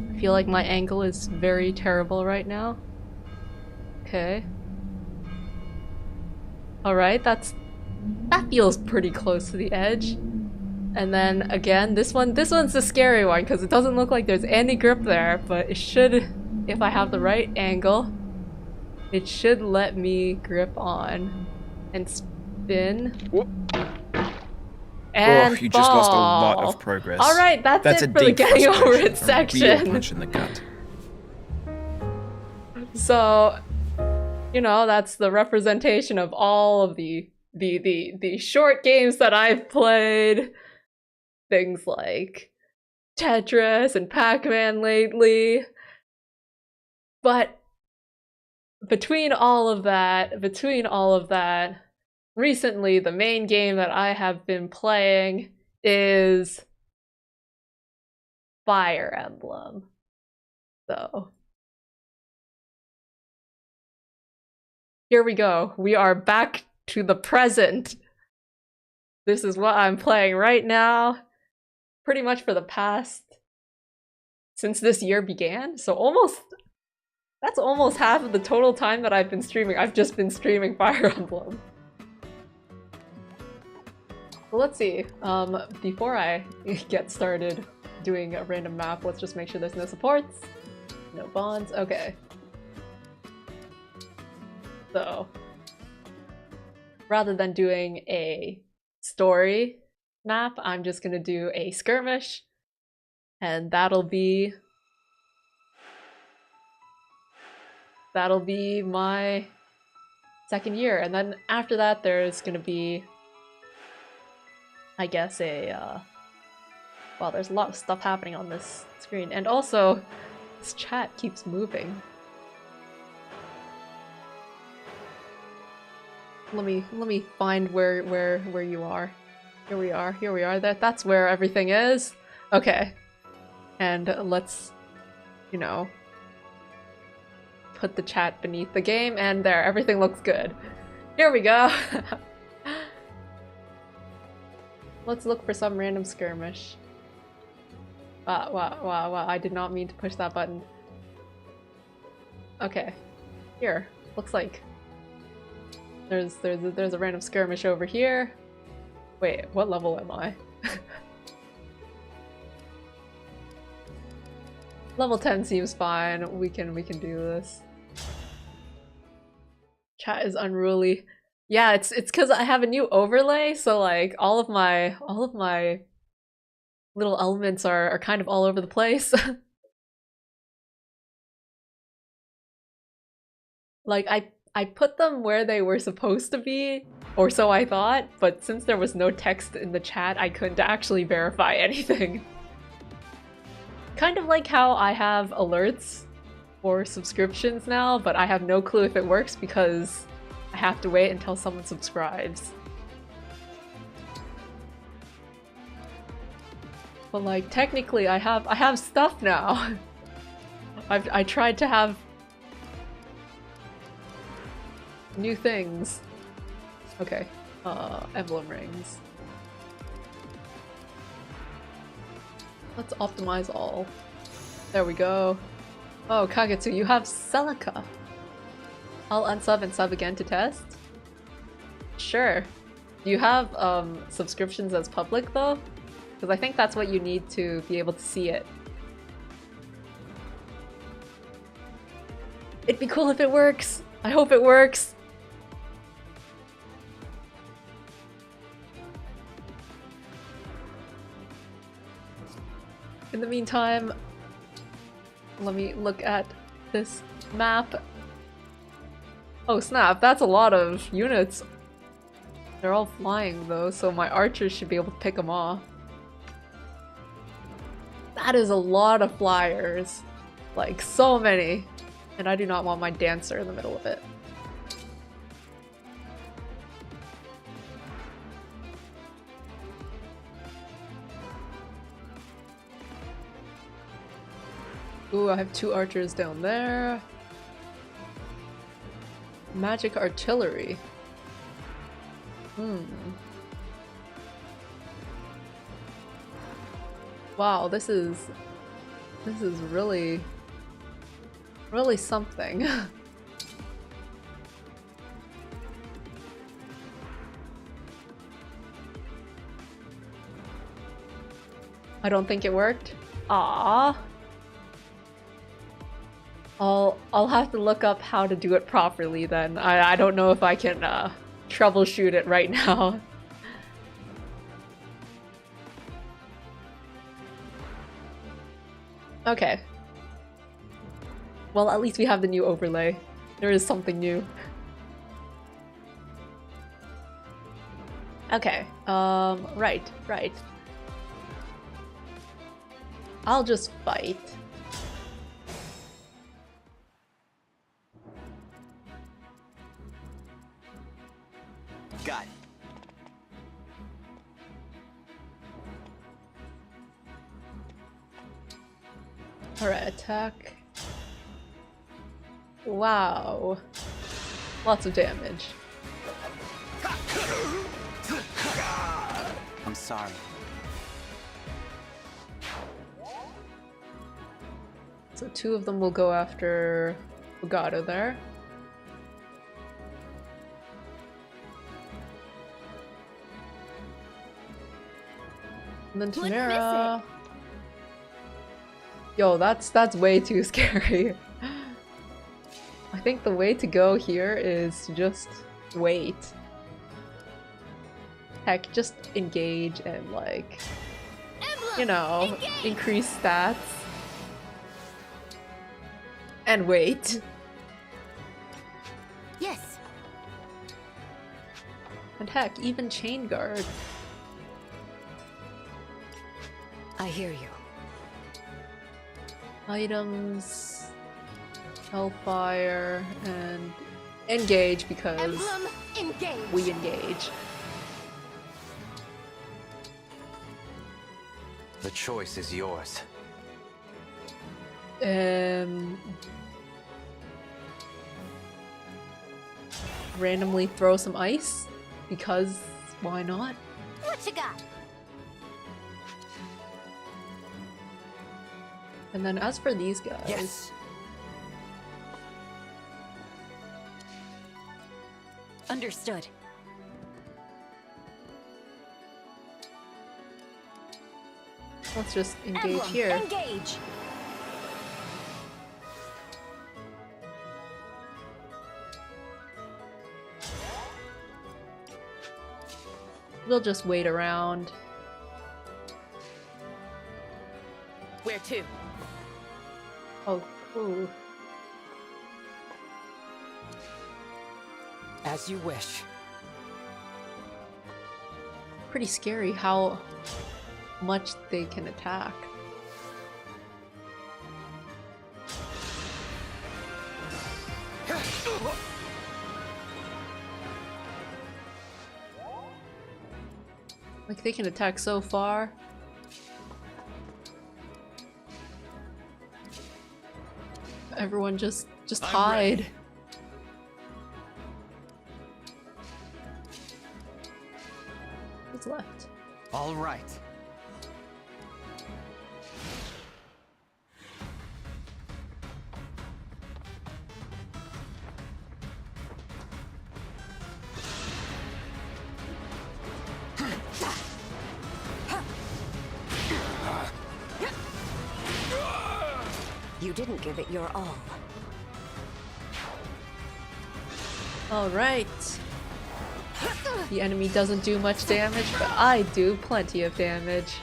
I feel like my angle is very terrible right now. Okay. Alright, that feels pretty close to the edge. And then again, this one's the scary one because it doesn't look like there's any grip there, but it should, if I have the right angle, it should let me grip on and spin. Whoop. And you fall. just lost a lot of progress. Alright, that's it for the getting over it section. A real punch in the gut. So, you know, that's the representation of all of the short games that I've played. Things like Tetris and Pac-Man lately. But between all of that, recently the main game that I have been playing is Fire Emblem. So here we go. We are back to the present. This is what I'm playing right now. Pretty much for the past, since this year began. So that's almost half of the total time that I've been streaming. I've just been streaming Fire Emblem. Well, let's see. Before I get started doing a random map, let's just make sure there's no supports, no bonds. Okay. So, rather than doing a story map, I'm just gonna do a skirmish, and that'll be my second year. And then after that, there's gonna be, I guess, well, there's a lot of stuff happening on this screen, and also this chat keeps moving. Let me find where you are. Here we are. That's where everything is. Okay. And let's, you know, put the chat beneath the game, and there, everything looks good. Here we go. Let's look for some random skirmish. Wow, I did not mean to push that button. Okay. Here. Looks like there's a random skirmish over here. Wait, what level am I? Level 10 seems fine. We can do this. Chat is unruly. Yeah, it's because I have a new overlay, so like all of my little elements are kind of all over the place. Like I put them where they were supposed to be, or so I thought, but since there was no text in the chat, I couldn't actually verify anything. Kind of like how I have alerts for subscriptions now, but I have no clue if it works because I have to wait until someone subscribes. But like, technically I have stuff now. I tried to have new things. Okay. emblem rings. Let's optimize all. There we go. Oh, Kagetsu, you have Celica. I'll unsub and sub again to test? Sure. Do you have subscriptions as public though? Because I think that's what you need to be able to see it. It'd be cool if it works! I hope it works! In the meantime, let me look at this map. Oh snap, that's a lot of units. They're all flying though, so my archers should be able to pick them off. That is a lot of flyers. Like, so many. And I do not want my dancer in the middle of it. Ooh, I have 2 archers down there. Magic artillery. Wow, this is really something. I don't think it worked. Ah. I'll have to look up how to do it properly then. I don't know if I can troubleshoot it right now. Okay. Well, at least we have the new overlay. There is something new. Okay, right. I'll just fight. Got it. Alright, attack. Wow. Lots of damage. I'm sorry. So 2 of them will go after Bugado there. And then Tamara. Yo, that's way too scary. I think the way to go here is to just wait. Heck, just engage and like, you know, increase stats. And wait. Yes. And heck, even chain guard. I hear you. Items, Hellfire, and engage because Emblem, engage. we engage. The choice is yours. Randomly throw some ice because why not? What you got? And then as for these guys, Yes. Understood. let's just engage Emblem, here. engage. We'll just wait around. Where to? Oh, cool. As you wish. Pretty scary how much they can attack. Like, they can attack so far. Everyone just hide. what's left. All right. You didn't give it your all. Alright. The enemy doesn't do much damage, but I do plenty of damage.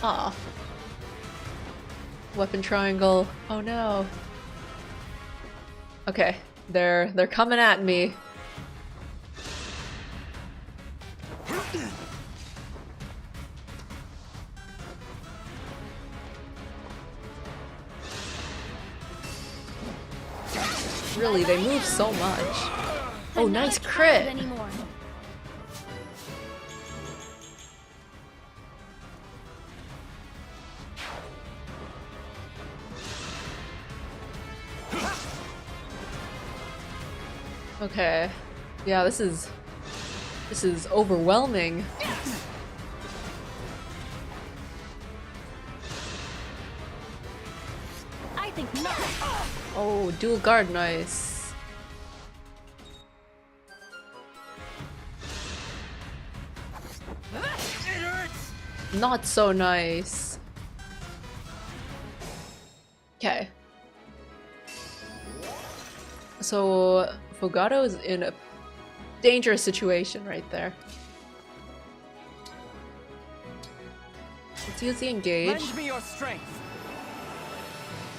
Ah. Weapon triangle. Oh no. Okay, they're coming at me. Really, they move so much. Oh, nice crit! Anymore. Okay. Yeah, this is overwhelming. I think Oh, dual guard, nice. Not so nice. Okay. So Fogato is in a dangerous situation right there. Let's use the engage. Lend me your strength.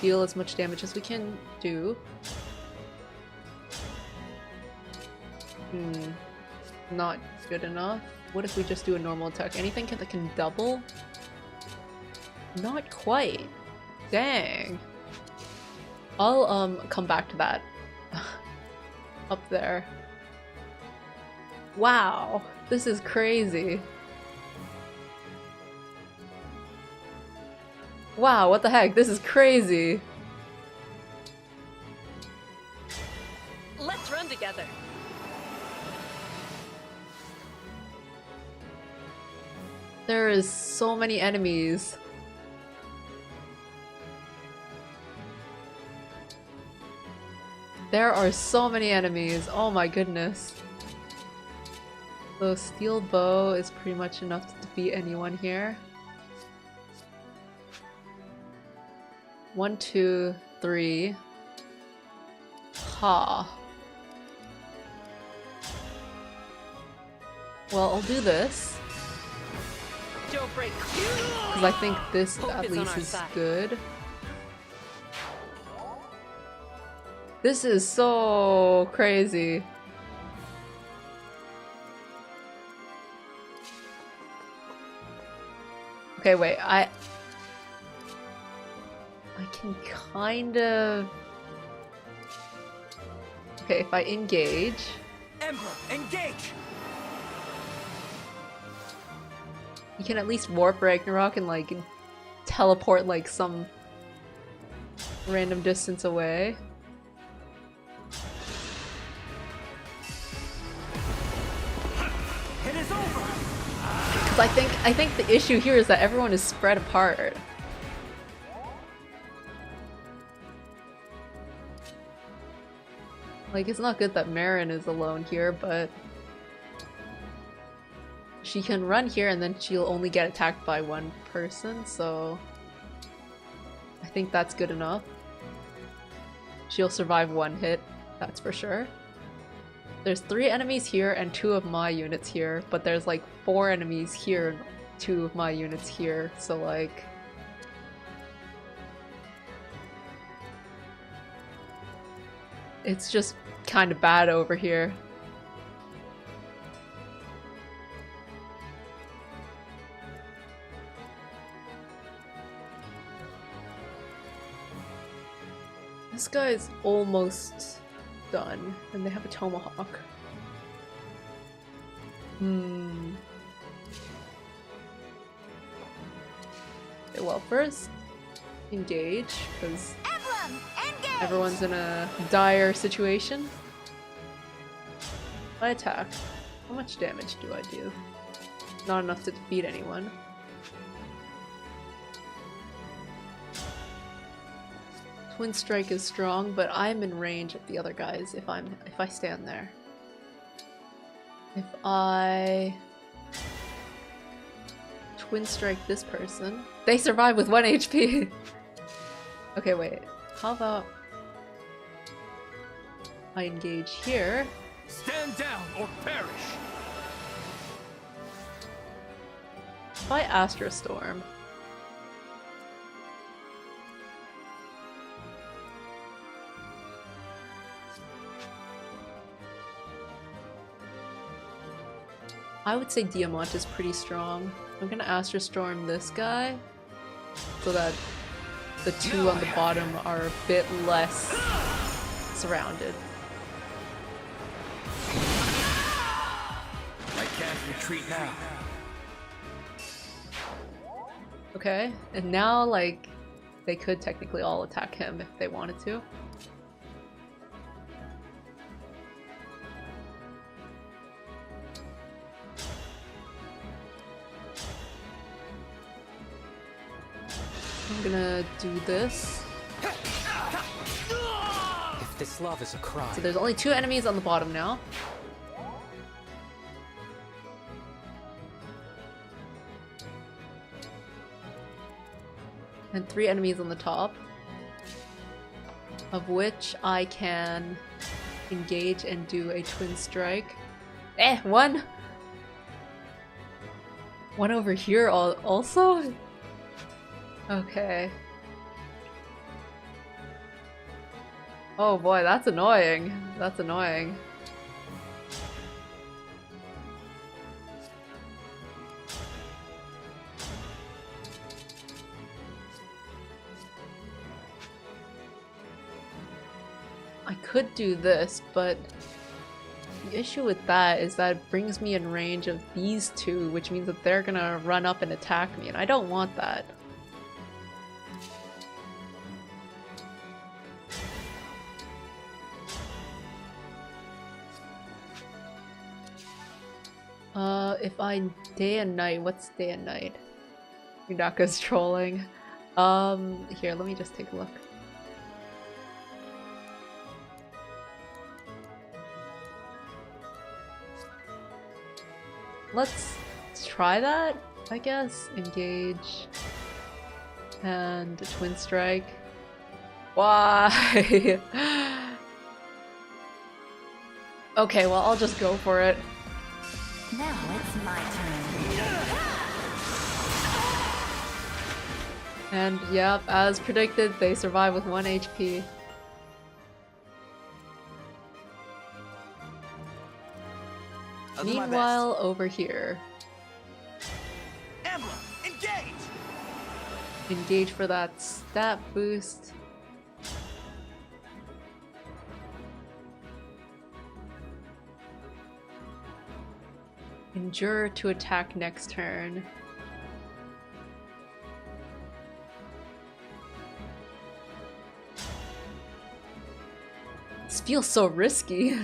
Deal as much damage as we can do. Not good enough. What if we just do a normal attack? Anything that can double? Not quite. Dang. I'll come back to that. Up there. Wow, this is crazy. Wow, what the heck? This is crazy. let's run together. There is so many enemies. There are so many enemies. Oh my goodness. So steel bow is pretty much enough to defeat anyone here. 1, 2, 3. Ha. Well, I'll do this. Because I think this at least is good. This is so crazy. Okay, wait, I can kind of... Okay, if I engage... Emperor, engage! You can at least warp Ragnarok and like teleport like some random distance away. It is over! Because I think the issue here is that everyone is spread apart. Like, it's not good that Marin is alone here, but she can run here and then she'll only get attacked by one person, so I think that's good enough. She'll survive one hit, that's for sure. There's 3 enemies here and 2 of my units here, but there's like 4 enemies here and 2 of my units here, so like... It's just kind of bad over here. This guy is almost done, and they have a tomahawk. Okay, well, first, engage, because Emblem, engage! everyone's in a dire situation. I attack. How much damage do I do? Not enough to defeat anyone. Twin strike is strong, but I'm in range of the other guys if I stand there. If I twin strike this person, they survive with 1 HP. Okay, wait. How about I engage here? Stand down or perish. If I Astro Storm, I would say Diamant is pretty strong. I'm gonna Astro Storm this guy so that the two on the bottom are a bit less surrounded. I can't retreat now. Okay, and now, like, they could technically all attack him if they wanted to. I'm gonna do this. If this love is a crime. So there's only 2 enemies on the bottom now. And 3 enemies on the top, of which I can engage and do a twin strike. One! One over here also? Okay. Oh boy, that's annoying. That's annoying. I could do this, but the issue with that is that it brings me in range of these two, which means that they're gonna run up and attack me, and I don't want that. If I day and night, what's day and night? Yunaka's trolling. Here, let me just take a look. Let's try that, I guess. Engage. And a twin strike. Why? Okay, well, I'll just go for it. Now it's my turn. And yep, as predicted, they survive with 1 HP. I'll do my Meanwhile, over here. Emblem, engage! Engage for that stat boost. Endure to attack next turn. This feels so risky.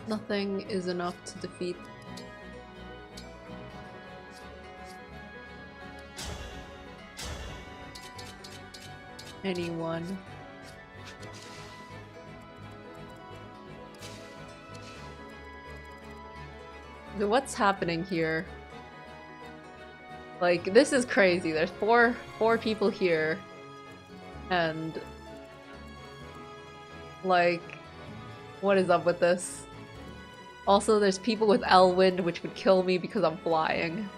Nothing is enough to defeat. Anyone. What's happening here? Like, this is crazy. There's four people here. And like, what is up with this? Also, there's people with Elwind, which would kill me because I'm flying.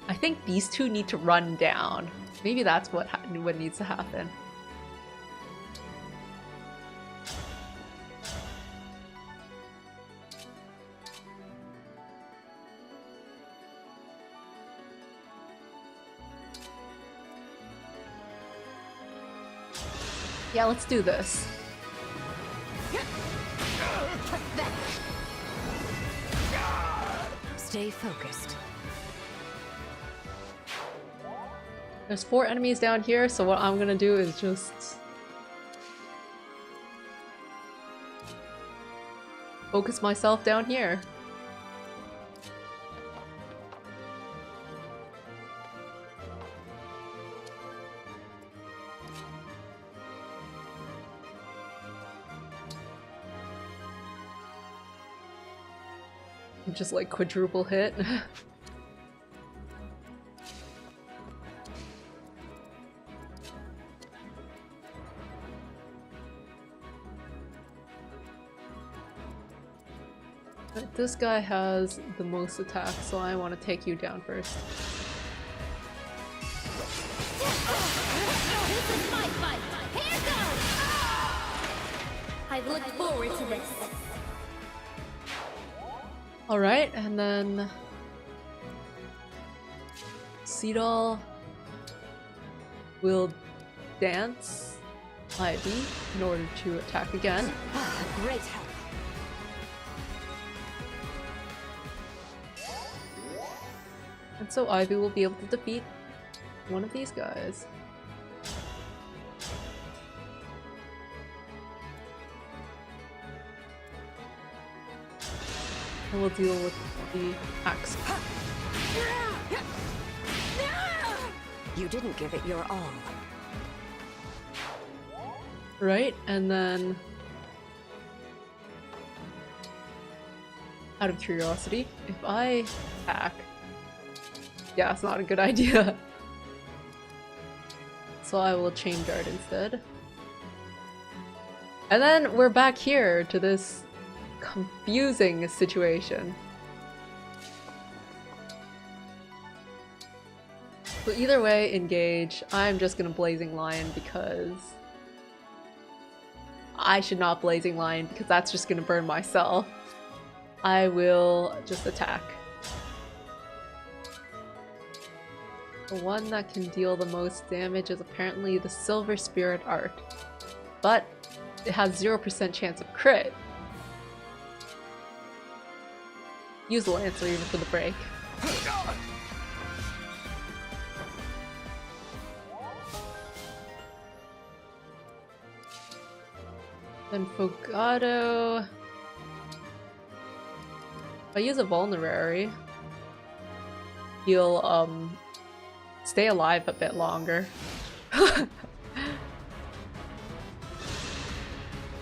I think these two need to run down. Maybe that's what needs to happen. Yeah, let's do this. Stay focused. There's 4 enemies down here, so what I'm gonna do is just focus myself down here. Just like quadruple hit. But this guy has the most attack, so I want to take you down first. This is my fight! Here goes! I've looked forward to this. Alright, and then Ceero will dance Ivy in order to attack again. Great help. And so Ivy will be able to defeat one of these guys. And we'll deal with the axe. You didn't give it your all. Right, and then out of curiosity, if I attack, yeah, it's not a good idea. So I will chain guard instead. And then we're back here to this confusing situation. So either way, engage. I'm just gonna Blazing Lion because I should not Blazing Lion because that's just gonna burn myself. I will just attack. The one that can deal the most damage is apparently the Silver Spirit Art, but it has 0% chance of crit. Use the Lancer even for the break. Then Fogado. If I use a Vulnerary, he'll stay alive a bit longer.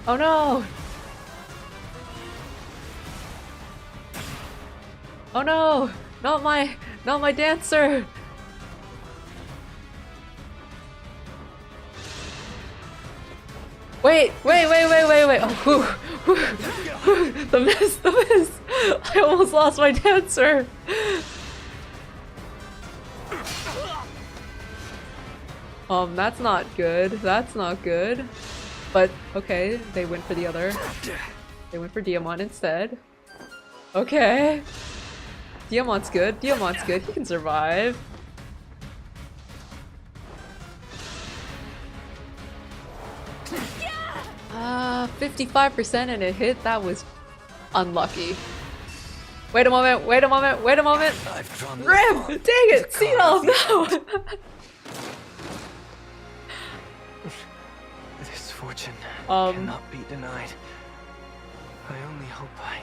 Oh no! Oh no! Not my dancer! Wait! Oh, whew, whew. The miss! I almost lost my dancer! That's not good. That's not good. But, okay, they went for the other. They went for Diamond instead. Okay. Diamond's good. Diamond's good. He can survive. Ah, 55% and it hit. That was unlucky. Wait a moment. Wait a moment. Wait a moment. I've drawn this Rip! long. Dang it! Ceero, no! This fortune Cannot be denied. I only hope I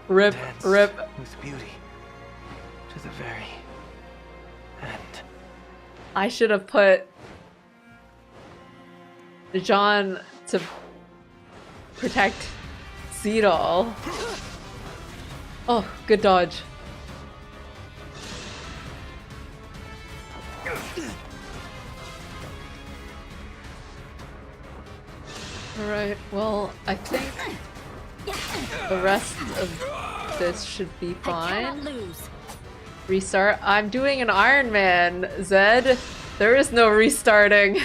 Rip. with beauty to the very end. I should have put John to protect Ceero. Oh, good dodge. Alright, well, I think the rest of this should be I cannot fine. lose. Restart. I'm doing an Iron Man, Zed. There is no restarting.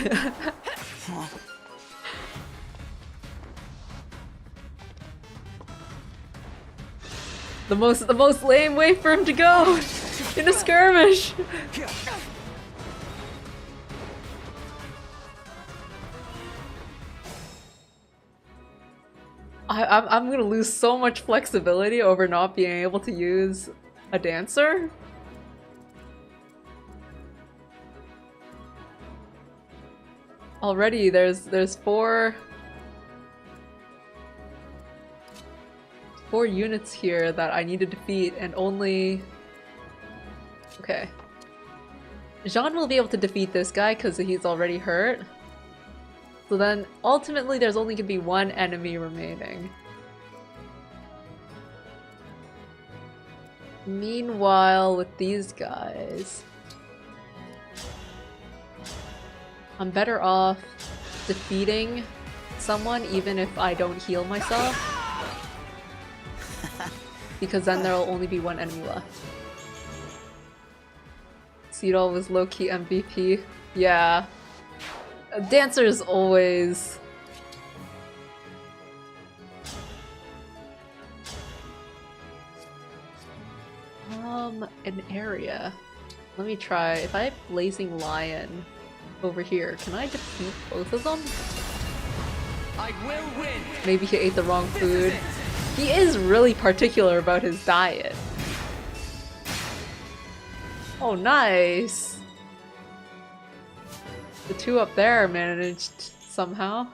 The most lame way for him to go in a skirmish. I'm gonna lose so much flexibility over not being able to use a dancer. Already there's four units here that I need to defeat, and only... Okay. Jean will be able to defeat this guy because he's already hurt. So then, ultimately, there's only gonna be one enemy remaining. Meanwhile, with these guys... I'm better off defeating someone even if I don't heal myself. Because then there'll only be one enemy left. Ceero was low-key MVP. Yeah. Dancer is always... An area. Let me try. If I have Blazing Lion over here, can I defeat both of them? I will win. Maybe he ate the wrong food. He is really particular about his diet. Oh, nice! The two up there managed somehow.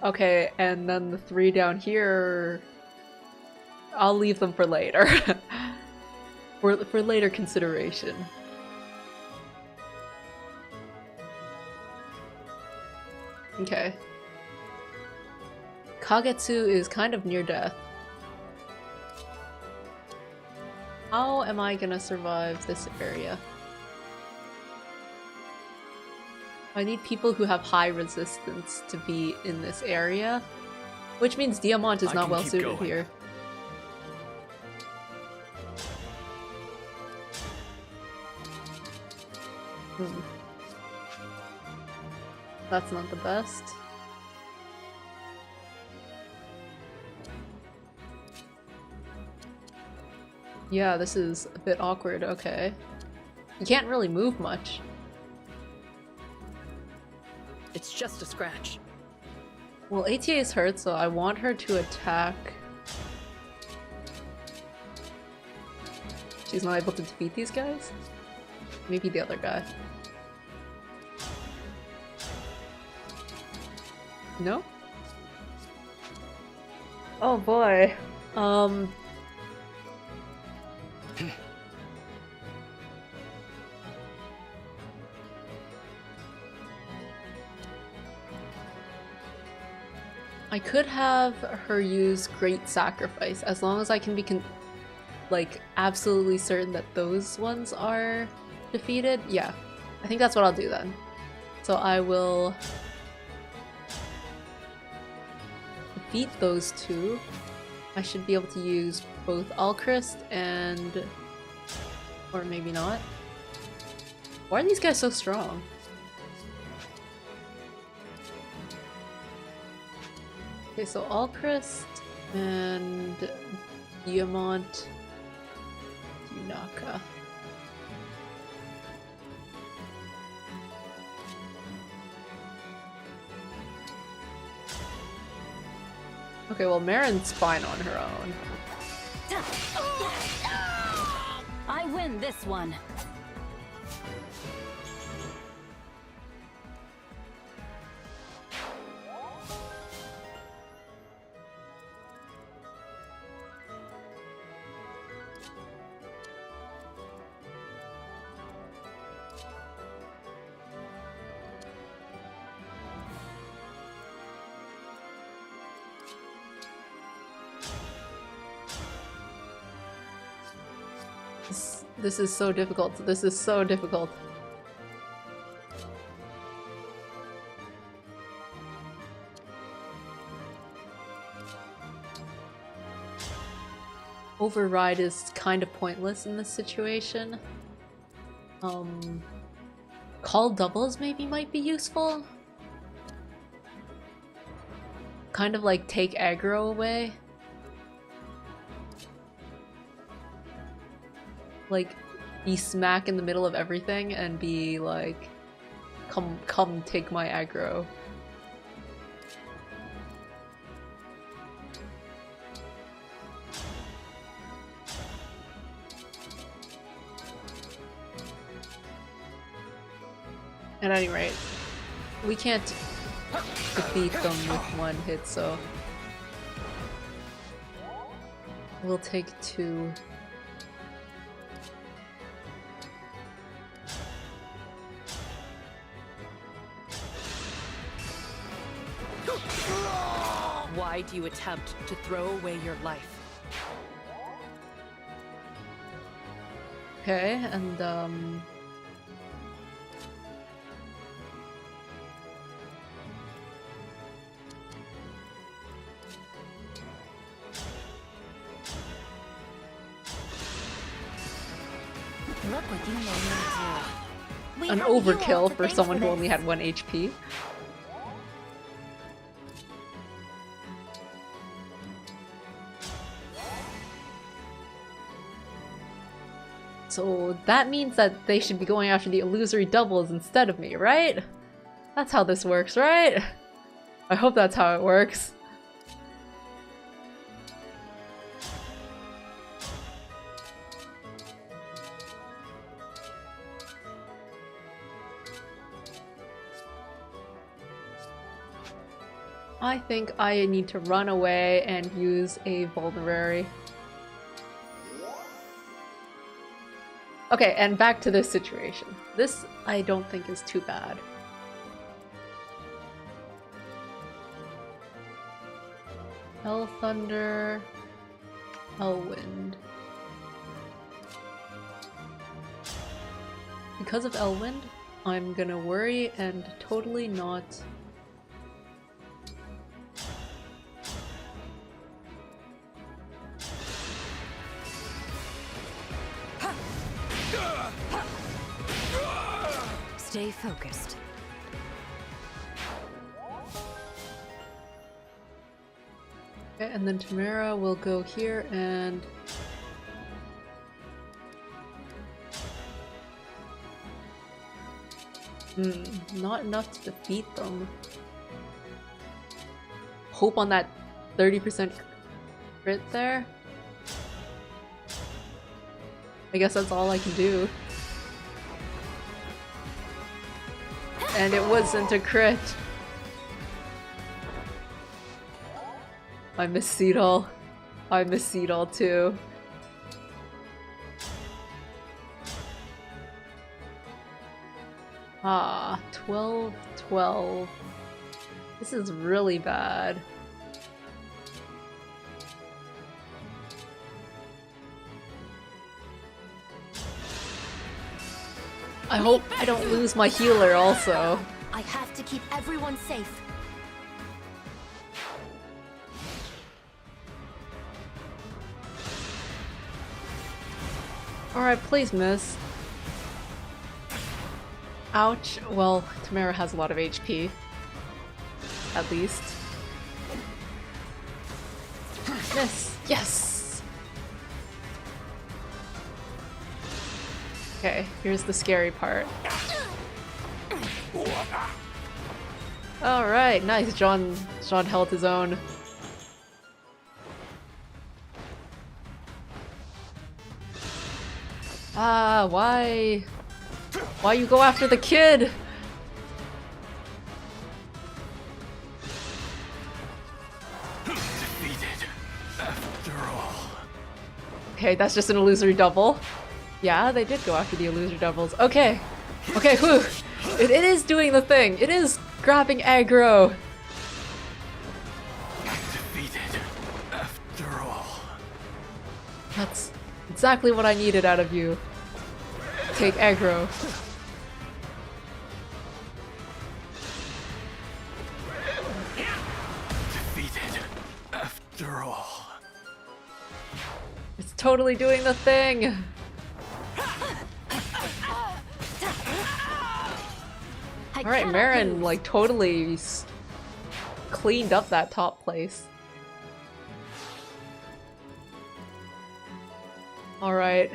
Okay, and then the three down here... I'll leave them for later. for later consideration. Okay. Kagetsu is kind of near death. How am I gonna survive this area? I need people who have high resistance to be in this area, which means Diamant is not well suited here. That's not the best. Yeah, this is a bit awkward, okay. You can't really move much. It's just a scratch. Well, ATA is hurt, so I want her to attack. She's not able to defeat these guys? Maybe the other guy. No? Oh boy. I could have her use Great Sacrifice, as long as I can be like absolutely certain that those ones are defeated. Yeah, I think that's what I'll do then. So I will defeat those two. I should be able to use both Alchrist and... or maybe not. Why are these guys so strong? Okay, so Alchrist and Diamant Yunaka. Okay, well, Marin's fine on her own. I win this one. This is so difficult. This is so difficult. Override is kind of pointless in this situation. Call doubles maybe might be useful. Kind of like take aggro away. Like, be smack in the middle of everything and be like, come take my aggro. At any rate, we can't defeat them with one hit, so we'll take 2. Why do you attempt to throw away your life? Okay, and Look what you made me do. an overkill for someone who only had 1 HP. So that means that they should be going after the illusory doubles instead of me, right? That's how this works, right? I hope that's how it works. I think I need to run away and use a vulnerary. Okay, and back to this situation. This, I don't think, is too bad. Hell Thunder, Elwind. Because of Elwind, I'm gonna worry and totally not... Stay focused. Okay, and then Tamara will go here and... not enough to defeat them. Hope on that 30% crit there. I guess that's all I can do. And it wasn't a crit. I miss Ceero. I miss Ceero too. Ah, 12-12. This is really bad. I hope I don't lose my healer also. I have to keep everyone safe. Alright, please miss. Ouch. Well, Tamara has a lot of HP. At least. Miss! Yes! Okay, here's the scary part. Alright, nice. John held his own. Ah, why? Why you go after the kid? Defeated, after all. Okay, that's just an illusory double. Yeah, they did go after the illusory doubles. Okay. Okay, whew. It is doing the thing. It is grabbing aggro. Defeated, after all. That's exactly what I needed out of you. Take aggro. Defeated, after all. It's totally doing the thing. Alright, Marin like totally cleaned up that top place. Alright.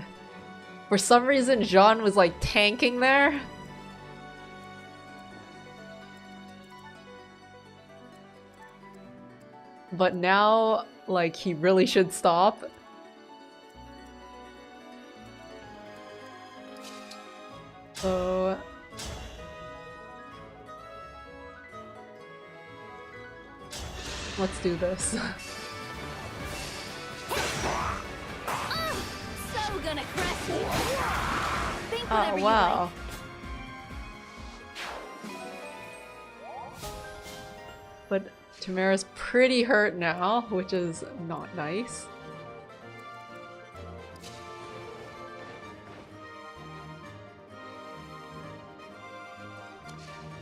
For some reason, Jean was like tanking there. But now, like, he really should stop. So... Let's do this. So gonna crush you. Think whatever Oh you wow. like. But Tamara's pretty hurt now, which is not nice.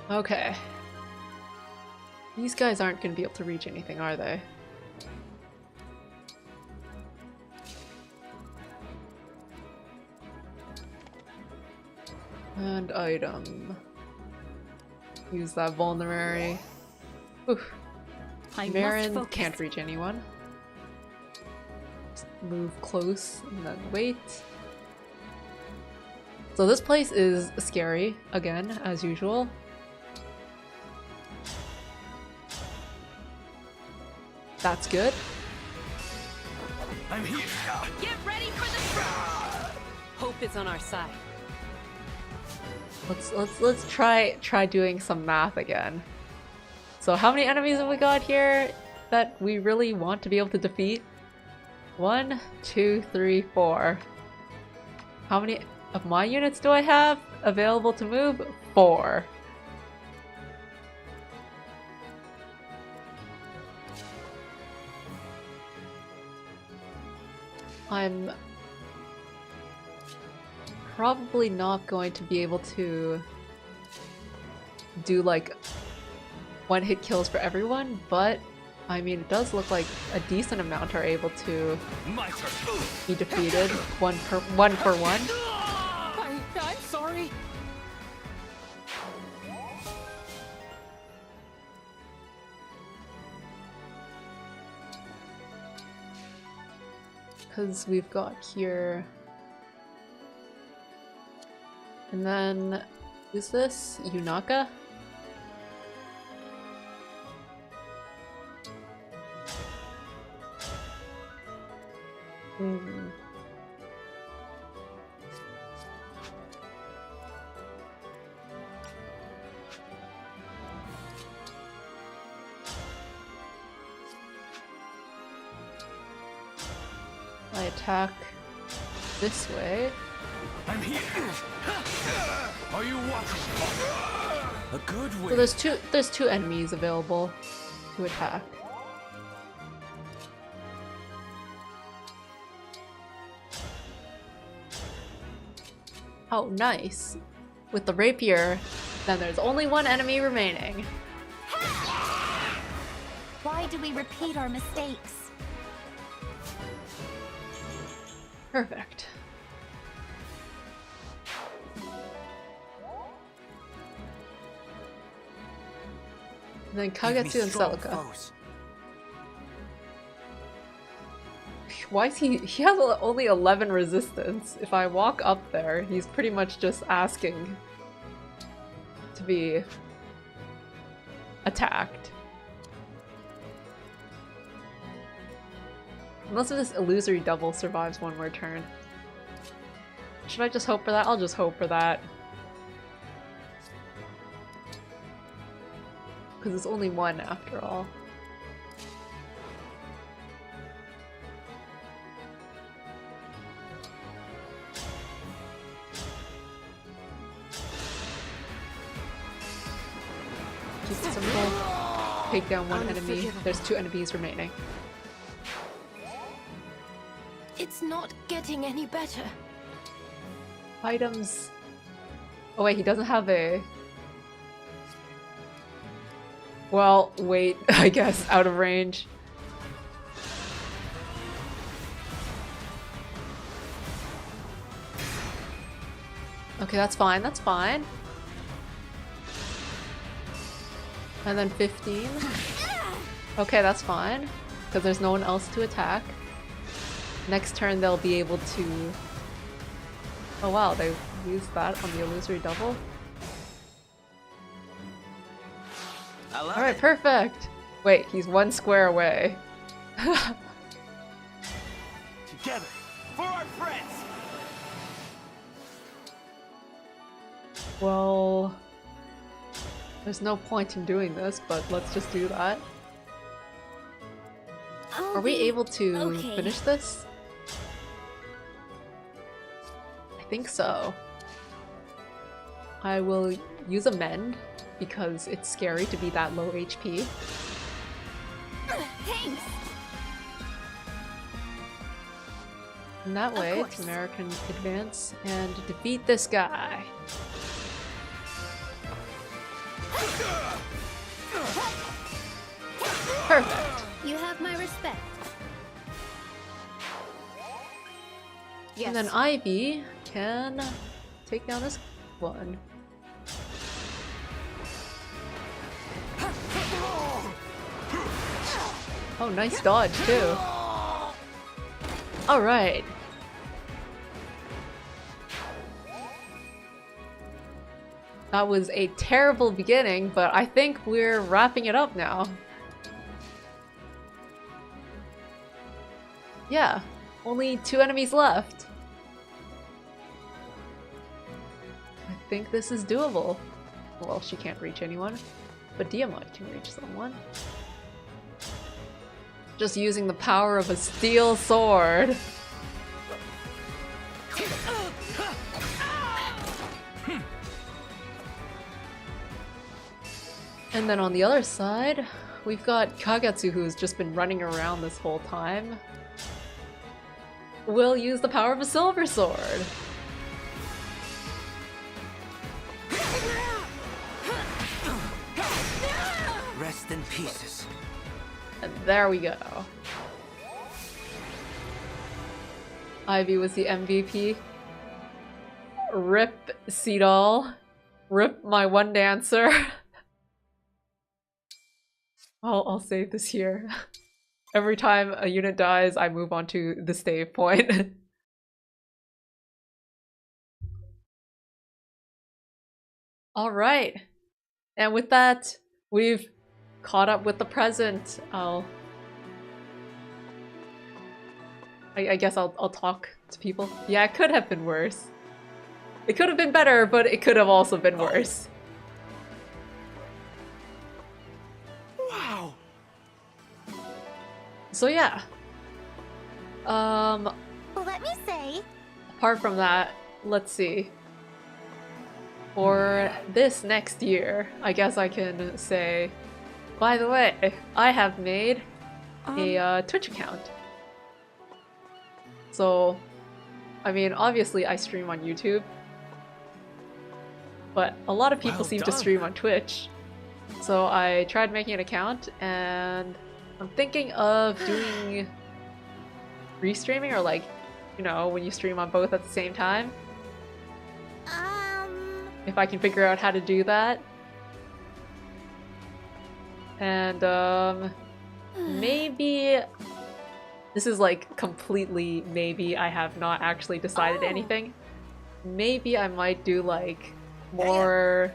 Okay. These guys aren't going to be able to reach anything, are they? And item. Use that vulnerary. Oof. I must Marin focus. can't reach anyone. Just move close and then wait. So this place is scary, again, as usual. That's good. I'm here. Get ready for the struggle. Hope is on our side. Let's try doing some math again. So how many enemies have we got here that we really want to be able to defeat? 1, 2, 3, 4. How many of my units do I have available to move? 4. I'm probably not going to be able to do like one-hit kills for everyone, but I mean it does look like a decent amount are able to My turn. be defeated one for one. I'm sorry. Because we've got here. And then, who's this? Yunaka? Hmm. I attack this way. I'm here. Are you watching? A good So way. there's two enemies available to attack. Oh, nice. With the rapier, then there's only one enemy remaining. Why do we repeat our mistakes? Perfect. And then Kagetsu and Celica. Why is he has only 11 resistance. If I walk up there, he's pretty much just asking to be attacked. Unless this illusory double survives one more turn. Should I just hope for that? I'll just hope for that. Because it's only one after all. Keep it simple. Take down one enemy. There's 2 enemies remaining. It's not getting any better. Items. Oh wait, he doesn't have a... Well, wait, I guess, out of range. Okay, that's fine, that's fine. And then 15. Okay, that's fine. Because there's no one else to attack. Next turn they'll be able to... Oh wow, they used that on the illusory double. Alright, perfect! Wait, he's 1 square away. Together for our friends. Well... There's no point in doing this, but let's just do that. Are we able to Okay. finish this? I think so. I will use Amend because it's scary to be that low HP. Thanks. And that way, course. Tamara can advance and defeat this guy. Perfect. You have my respect. Yes. And then Ivy can take down this one. Oh, nice dodge too. Alright. That was a terrible beginning, but I think we're wrapping it up now. Yeah, only 2 enemies left. I think this is doable. Well, she can't reach anyone, but Diamond can reach someone. Just using the power of a steel sword. And then on the other side, we've got Kagetsu, who's just been running around this whole time. We'll use the power of a silver sword. Rest in pieces. And there we go. Ivy was the MVP. Rip Seedall. Rip my one dancer. I'll save this here. Every time a unit dies, I move on to the save point. Alright. And with that, we've caught up with the present. I guess I'll talk to people. Yeah, it could have been worse. It could have been better, but it could have also been worse. Wow. So yeah. Let me say. Apart from that, let's see. For this next year, I guess I can say, by the way, I have made a Twitch account. So, I mean, obviously I stream on YouTube, but a lot of people Well seem to done. stream on Twitch. So I tried making an account, and I'm thinking of doing restreaming, or like, you know, when you stream on both at the same time. If I can figure out how to do that. And maybe this is like completely maybe, I have not actually decided anything. Maybe I might do like more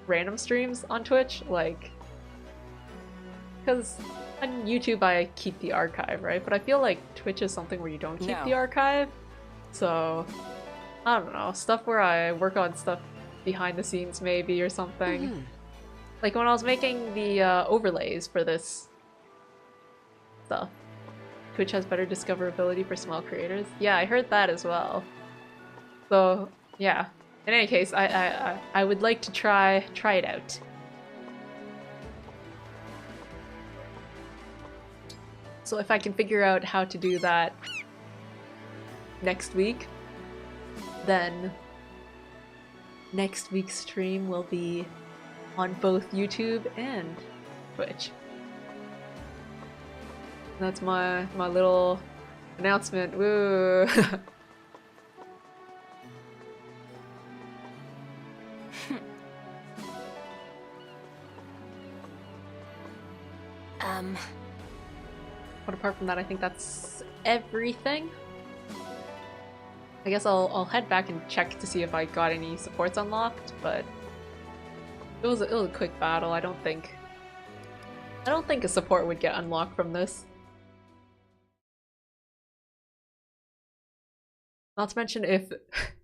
random streams on Twitch, like, because on YouTube I keep the archive, right? But I feel like Twitch is something where you don't keep the archive. So I don't know, stuff where I work on stuff behind the scenes maybe, or something. Like when I was making the overlays for this stuff. Twitch has better discoverability for small creators. Yeah, I heard that as well. So yeah, in any case, I would like to try it out. So if I can figure out how to do that next week, then next week's stream will be on both YouTube and Twitch. That's my little announcement. Woo! But apart from that, I think that's everything. I guess I'll head back and check to see if I got any supports unlocked, but it was a quick battle. I don't think a support would get unlocked from this. Not to mention, if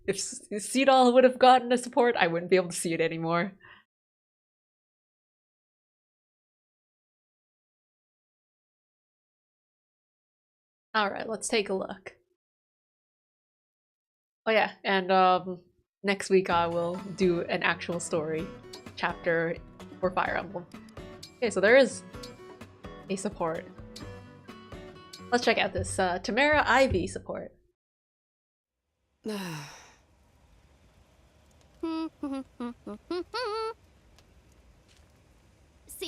Ceero would have gotten a support, I wouldn't be able to see it anymore. Alright, let's take a look. Oh yeah, and next week I will do an actual story chapter for Fire Emblem. Okay, so there is a support. Let's check out this Tamara Ivy support. See,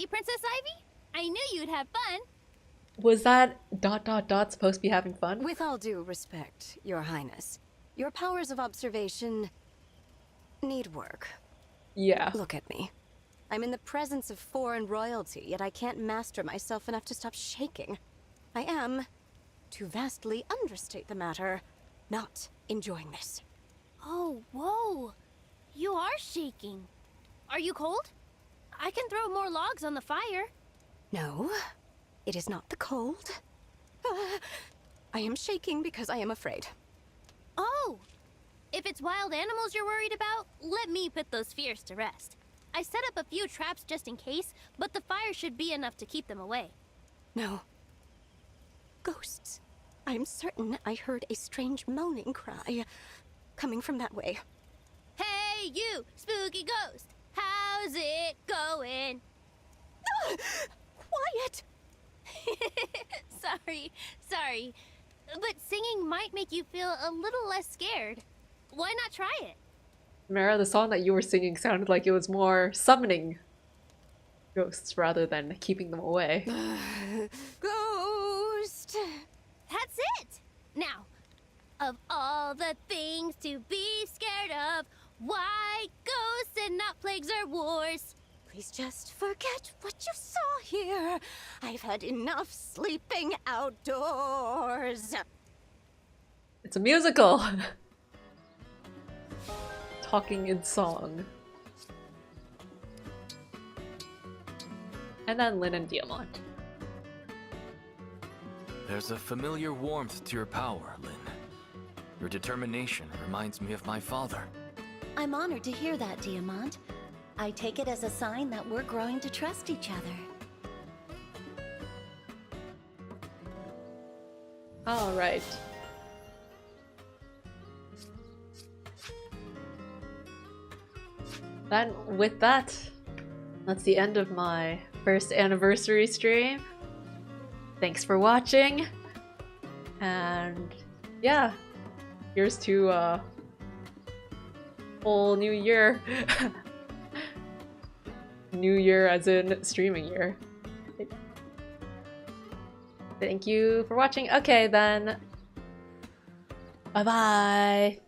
Princess Ivy? I knew you'd have fun. Was that ... supposed to be having fun? With all due respect, Your Highness, your powers of observation need work. Yeah. Look at me. I'm in the presence of foreign royalty, yet I can't master myself enough to stop shaking. I am, to vastly understate the matter, not enjoying this. Oh, whoa. You are shaking. Are you cold? I can throw more logs on the fire. No, it is not the cold. I am shaking because I am afraid. Oh, if it's wild animals you're worried about, let me put those fears to rest. I set up a few traps just in case, but the fire should be enough to keep them away. No. Ghosts. I'm certain I heard a strange moaning cry coming from that way. Hey, you, spooky ghost! How's it going? Quiet! Sorry. But singing might make you feel a little less scared. Why not try it? Mara, the song that you were singing sounded like it was more summoning ghosts rather than keeping them away. Ghost! That's it! Now, of all the things to be scared of, why ghosts and not plagues or wars? Please just forget what you saw here. I've had enough sleeping outdoors. It's a musical! Talking in song. And then Lynn and Diamond. There's a familiar warmth to your power, Lynn. Your determination reminds me of my father. I'm honored to hear that, Diamond. I take it as a sign that we're growing to trust each other. Alright. Then, with that, that's the end of my first anniversary stream. Thanks for watching, and yeah, here's to a whole new year. New year as in streaming year. Thank you for watching. Okay then, bye bye.